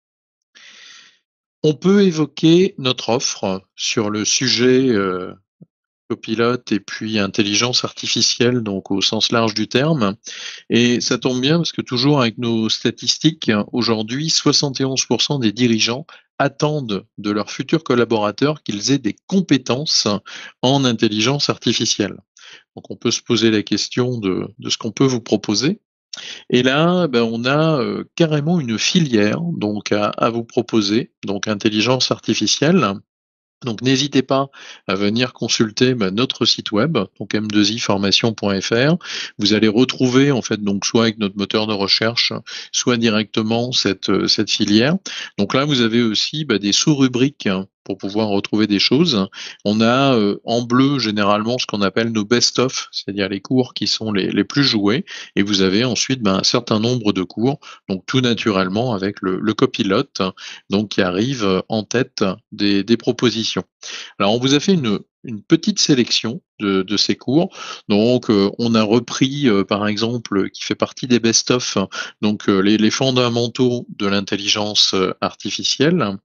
On peut évoquer notre offre sur le sujet Copilot et puis intelligence artificielle, donc au sens large du terme. Et ça tombe bien parce que toujours avec nos statistiques, aujourd'hui, 71% des dirigeants attendent de leurs futurs collaborateurs qu'ils aient des compétences en intelligence artificielle. Donc on peut se poser la question de ce qu'on peut vous proposer. Et là, on a carrément une filière donc à vous proposer, donc intelligence artificielle. Donc n'hésitez pas à venir consulter notre site web, donc m2iformation.fr. Vous allez retrouver en fait donc soit avec notre moteur de recherche, soit directement cette filière. Donc là, vous avez aussi des sous-rubriques pour pouvoir retrouver des choses. On a en bleu généralement ce qu'on appelle nos best-of, c'est-à-dire les cours qui sont les plus joués, et vous avez ensuite un certain nombre de cours, donc tout naturellement avec le copilote, donc qui arrive en tête des propositions. Alors on vous a fait une petite sélection de ces cours. Donc on a repris par exemple, qui fait partie des best-of, donc les fondamentaux de l'intelligence artificielle.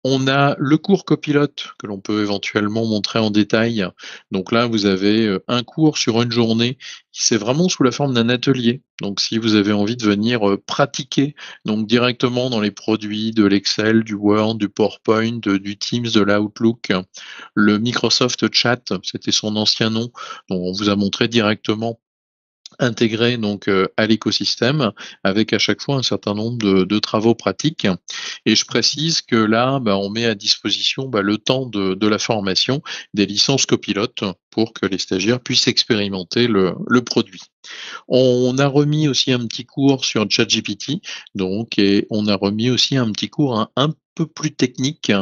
On a le cours copilote que l'on peut éventuellement montrer en détail. Donc là, vous avez un cours sur une journée. C'est vraiment sous la forme d'un atelier. Donc si vous avez envie de venir pratiquer donc directement dans les produits de l'Excel, du Word, du PowerPoint, du Teams, de l'Outlook, le Microsoft Chat, c'était son ancien nom, donc on vous a montré directement intégré donc à l'écosystème avec à chaque fois un certain nombre de travaux pratiques. Et je précise que là, on met à disposition le temps de la formation des licences copilotes pour que les stagiaires puissent expérimenter le produit. On a remis aussi un petit cours sur ChatGPT, donc, et on a remis aussi un petit cours un peu plus technique,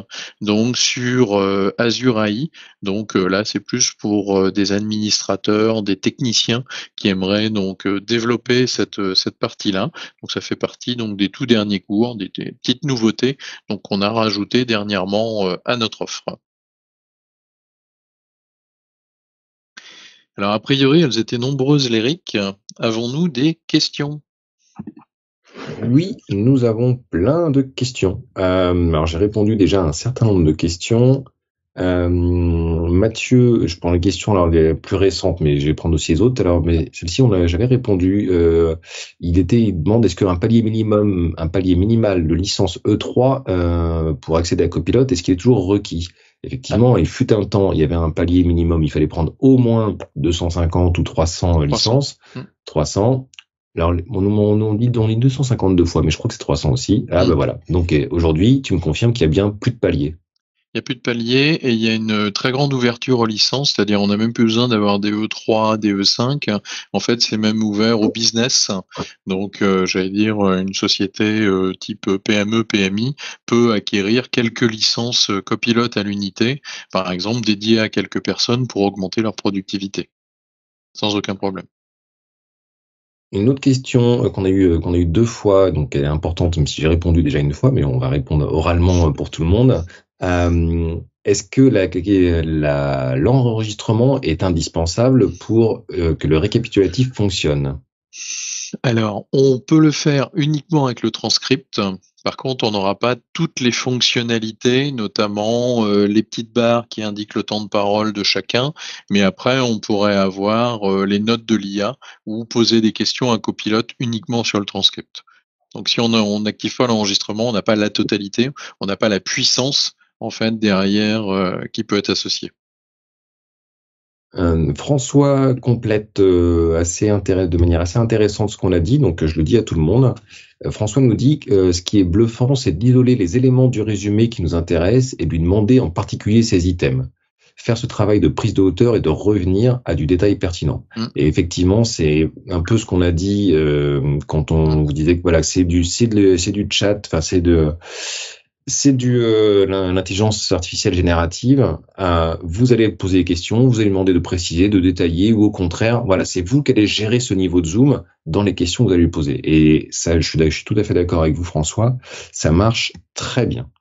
donc sur Azure AI. Donc là, c'est plus pour des administrateurs, des techniciens qui aimeraient donc développer cette partie-là. Donc ça fait partie donc des tout derniers cours, des petites nouveautés donc qu'on a rajouté dernièrement à notre offre. Alors a priori, elles étaient nombreuses, Léric. Avons-nous des questions? Oui, nous avons plein de questions. Alors j'ai répondu déjà à un certain nombre de questions. Mathieu, je prends les questions alors les plus récentes, mais je vais prendre aussi les autres. Alors, mais celle-ci, j'avais répondu. Il demande est-ce qu'un palier minimal de licence E3 pour accéder à Copilote, est-ce qu'il est toujours requis? Effectivement, il fut un temps, il y avait un palier minimum, il fallait prendre au moins 250 ou 300 licences. 300. Alors, on dit 252 fois, mais je crois que c'est 300 aussi. Ah, bah voilà. Donc, aujourd'hui, tu me confirmes qu'il y a bien plus de paliers. Il n'y a plus de paliers et il y a une très grande ouverture aux licences, c'est-à-dire on n'a même plus besoin d'avoir des E3, des E5. En fait, c'est même ouvert au business. Donc, j'allais dire, une société type PME, PMI peut acquérir quelques licences copilotes à l'unité, par exemple dédiées à quelques personnes pour augmenter leur productivité, sans aucun problème. Une autre question qu'on a eu 2 fois, donc elle est importante, même si j'ai répondu déjà une fois, mais on va répondre oralement pour tout le monde. Est-ce que l'enregistrement est indispensable pour que le récapitulatif fonctionne? Alors, on peut le faire uniquement avec le transcript. Par contre, on n'aura pas toutes les fonctionnalités, notamment les petites barres qui indiquent le temps de parole de chacun. Mais après, on pourrait avoir les notes de l'IA ou poser des questions à copilote uniquement sur le transcript. Donc, si on n'active pas l'enregistrement, on n'a pas la totalité, on n'a pas la puissance en fait derrière qui peut être associée. François complète de manière assez intéressante ce qu'on a dit, donc je le dis à tout le monde. François nous dit que ce qui est bluffant, c'est d'isoler les éléments du résumé qui nous intéressent et de lui demander en particulier ces items. Faire ce travail de prise de hauteur et de revenir à du détail pertinent. Et effectivement, c'est un peu ce qu'on a dit quand on vous disait que voilà, c'est du chat, enfin c'est l'intelligence artificielle générative. Vous allez poser des questions, vous allez demander de préciser, de détailler, ou au contraire, voilà, c'est vous qui allez gérer ce niveau de zoom dans les questions que vous allez lui poser. Et ça, je suis tout à fait d'accord avec vous, François. Ça marche très bien.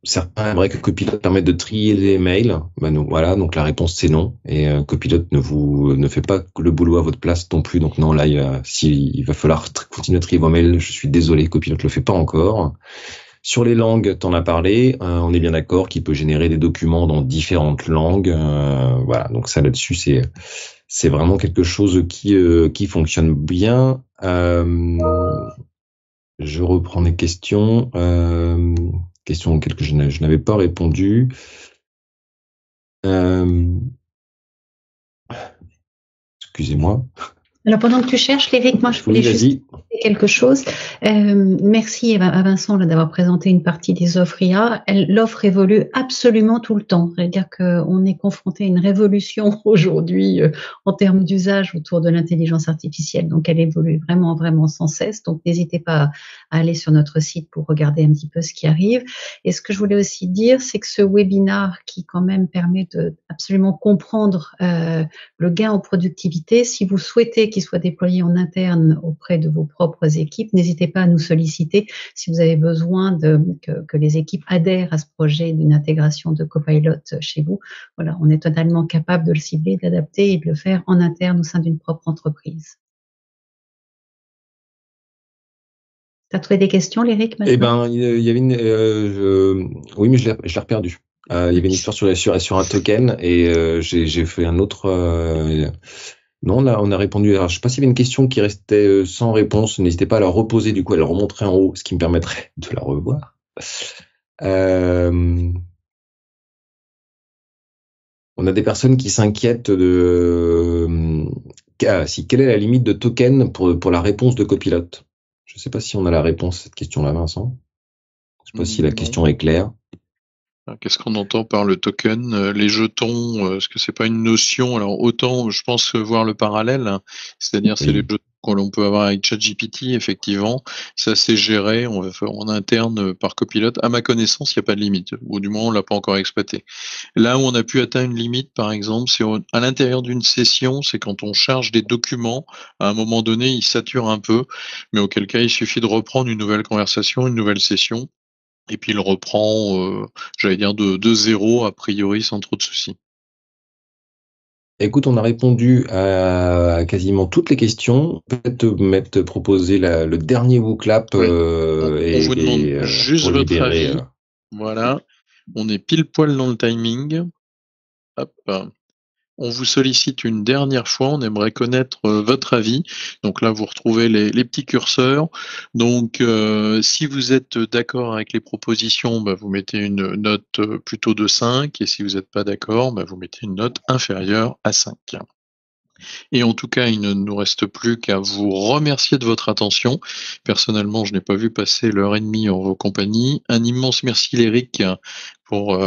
Certains aimeraient que Copilot permette de trier les mails. Voilà, donc la réponse c'est non. Et Copilot ne fait pas le boulot à votre place non plus. Donc non, là, il va falloir continuer à trier vos mails. Je suis désolé, Copilot le fait pas encore. Sur les langues, t'en as parlé. On est bien d'accord qu'il peut générer des documents dans différentes langues. Voilà, donc ça là-dessus, c'est vraiment quelque chose qui fonctionne bien. Je reprends les questions. Questions auxquelles je n'avais pas répondu. Excusez-moi. Alors, pendant que tu cherches, Léric, moi, je voulais juste dire quelque chose. Merci à Vincent d'avoir présenté une partie des offres IA. L'offre évolue absolument tout le temps. C'est-à-dire qu'on est confronté à une révolution aujourd'hui en termes d'usage autour de l'intelligence artificielle. Donc, elle évolue vraiment, vraiment sans cesse. Donc, n'hésitez pas à aller sur notre site pour regarder un petit peu ce qui arrive. Et ce que je voulais aussi dire, c'est que ce webinaire qui quand même permet de absolument comprendre le gain en productivité, si vous souhaitez qu'il soit déployé en interne auprès de vos propres équipes, n'hésitez pas à nous solliciter si vous avez besoin que les équipes adhèrent à ce projet d'une intégration de Copilot chez vous. Voilà, on est totalement capable de le cibler, de l'adapter et de le faire en interne au sein d'une propre entreprise. Tu as trouvé des questions, Léric? Eh ben, il y avait oui, mais je l'ai reperdu. Il y avait une histoire sur un token et j'ai fait un autre. Non, là, on a répondu. Alors, je sais pas s'il y avait une question qui restait sans réponse. N'hésitez pas à la reposer. Du coup, à la remontrer en haut, ce qui me permettrait de la revoir. On a des personnes qui s'inquiètent de quelle est la limite de token pour la réponse de Copilot. Je sais pas si on a la réponse à cette question-là, Vincent. Je sais pas si la question est claire. Alors, qu'est-ce qu'on entend par le token? Les jetons, est-ce que c'est pas une notion? Alors autant, je pense voir le parallèle, hein, c'est-à-dire c'est les Oui. jetons que l'on peut avoir avec ChatGPT, effectivement. Ça c'est géré, on va faire en interne par copilote. À ma connaissance, il n'y a pas de limite, ou du moins on l'a pas encore exploité. Là où on a pu atteindre une limite, par exemple, c'est à l'intérieur d'une session, c'est quand on charge des documents, à un moment donné, il sature un peu, mais auquel cas il suffit de reprendre une nouvelle conversation, une nouvelle session, et puis il reprend, j'allais dire de zéro, a priori, sans trop de soucis. Écoute, on a répondu à quasiment toutes les questions. Peut-être te proposer le dernier WooClap Oui, on vous demande pour juste votre libérer. avis. Voilà, on est pile poil dans le timing. Hop. On vous sollicite une dernière fois, on aimerait connaître votre avis. Donc là, vous retrouvez les petits curseurs. Donc, si vous êtes d'accord avec les propositions, bah, vous mettez une note plutôt de 5. Et si vous n'êtes pas d'accord, bah, vous mettez une note inférieure à 5. Et en tout cas, il ne nous reste plus qu'à vous remercier de votre attention. Personnellement, je n'ai pas vu passer l'heure et demie en vos compagnies. Un immense merci, Eric, pour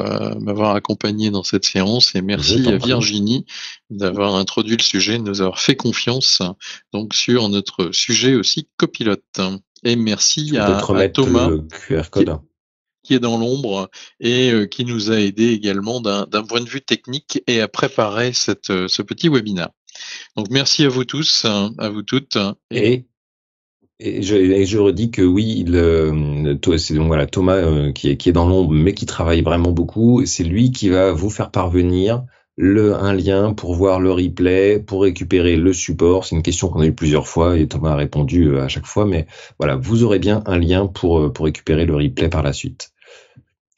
m'avoir accompagné dans cette séance, et Je merci t'en à prie. Virginie d'avoir introduit le sujet, de nous avoir fait confiance donc sur notre sujet aussi copilote. Et merci Tu peux peut-être à remettre Thomas le QR qui, code. qui est dans l'ombre et qui nous a aidé également d'un point de vue technique et à préparer ce petit webinaire. Donc merci à vous tous, à vous toutes. Et je redis que oui, c'est donc voilà Thomas qui est dans l'ombre, mais qui travaille vraiment beaucoup. C'est lui qui va vous faire parvenir un lien pour voir le replay, pour récupérer le support. C'est une question qu'on a eu plusieurs fois et Thomas a répondu à chaque fois. Mais voilà, vous aurez bien un lien pour récupérer le replay par la suite.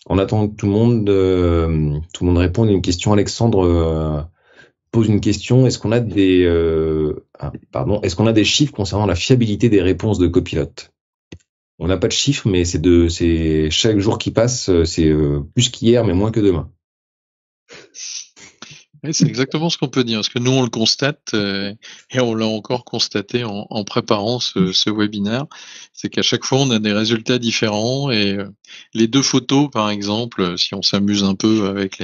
En attendant que tout le monde réponde à une question, Alexandre pose une question. Est-ce qu'on a est-ce qu'on a des chiffres concernant la fiabilité des réponses de copilote? On n'a pas de chiffres, mais c'est chaque jour qui passe, c'est plus qu'hier, mais moins que demain. Oui, c'est exactement ce qu'on peut dire, parce que nous on le constate et on l'a encore constaté en préparant ce webinaire, c'est qu'à chaque fois on a des résultats différents et les deux photos par exemple, si on s'amuse un peu avec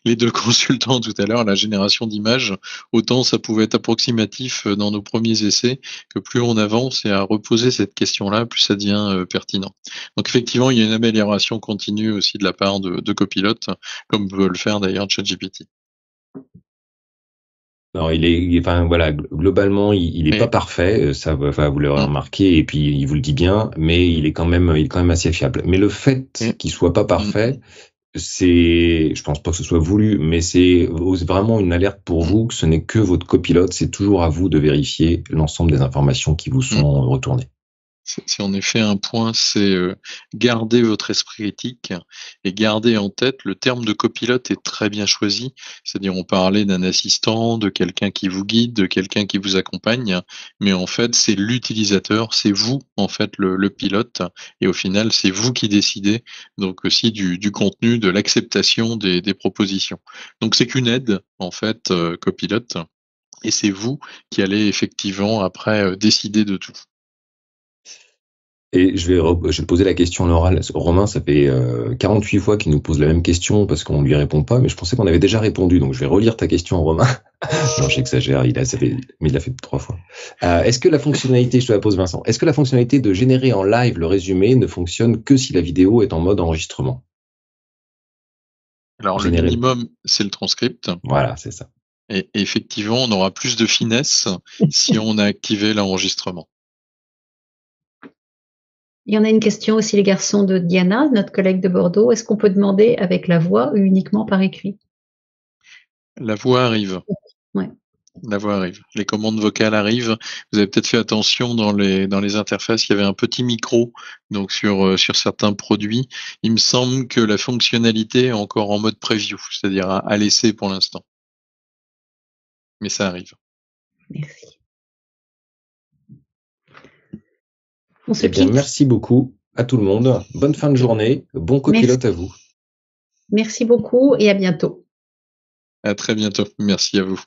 les deux consultants tout à l'heure, la génération d'images, autant ça pouvait être approximatif dans nos premiers essais, que plus on avance et à reposer cette question-là, plus ça devient pertinent. Donc effectivement, il y a une amélioration continue aussi de la part de copilotes, comme veut le faire d'ailleurs ChatGPT. Alors, enfin voilà, globalement, il est pas Et parfait, enfin, vous l'aurez mm, remarqué, et puis il vous le dit bien, mais il est quand même assez fiable. Mais le fait mm, qu'il soit pas mm, parfait, je pense pas que ce soit voulu, mais c'est vraiment une alerte pour mm, vous que ce n'est que votre copilote, c'est toujours à vous de vérifier l'ensemble des informations qui vous mm. sont retournées. C'est en effet un point, c'est garder votre esprit critique et garder en tête le terme de copilote est très bien choisi. C'est-à-dire on parlait d'un assistant, de quelqu'un qui vous guide, de quelqu'un qui vous accompagne, mais en fait c'est l'utilisateur, c'est vous en fait le pilote, et au final c'est vous qui décidez donc aussi du contenu, de l'acceptation des propositions. Donc c'est qu'une aide en fait copilote, et c'est vous qui allez effectivement après décider de tout. Et je vais poser la question à l'oral. Romain, ça fait 48 fois qu'il nous pose la même question parce qu'on lui répond pas, mais je pensais qu'on avait déjà répondu, donc je vais relire ta question, Romain. Non, j'exagère, mais il l'a fait 3 fois. Est-ce que la fonctionnalité, je te la pose Vincent, est-ce que la fonctionnalité de générer en live le résumé ne fonctionne que si la vidéo est en mode enregistrement? Alors le Générer, minimum, c'est le transcript. voilà, c'est ça. Et effectivement, on aura plus de finesse si on a activé l'enregistrement. Il y en a une question aussi, les garçons, de Diana, notre collègue de Bordeaux. Est-ce qu'on peut demander avec la voix ou uniquement par écrit? La voix arrive. Ouais. La voix arrive. Les commandes vocales arrivent. Vous avez peut-être fait attention dans les interfaces, il y avait un petit micro donc sur certains produits. Il me semble que la fonctionnalité est encore en mode preview, c'est-à-dire à laisser pour l'instant. Mais ça arrive. Merci. On se Eh bien, quitte. merci beaucoup à tout le monde. Bonne fin de journée. Bon copilote à vous. Merci beaucoup et à bientôt. À très bientôt. Merci à vous.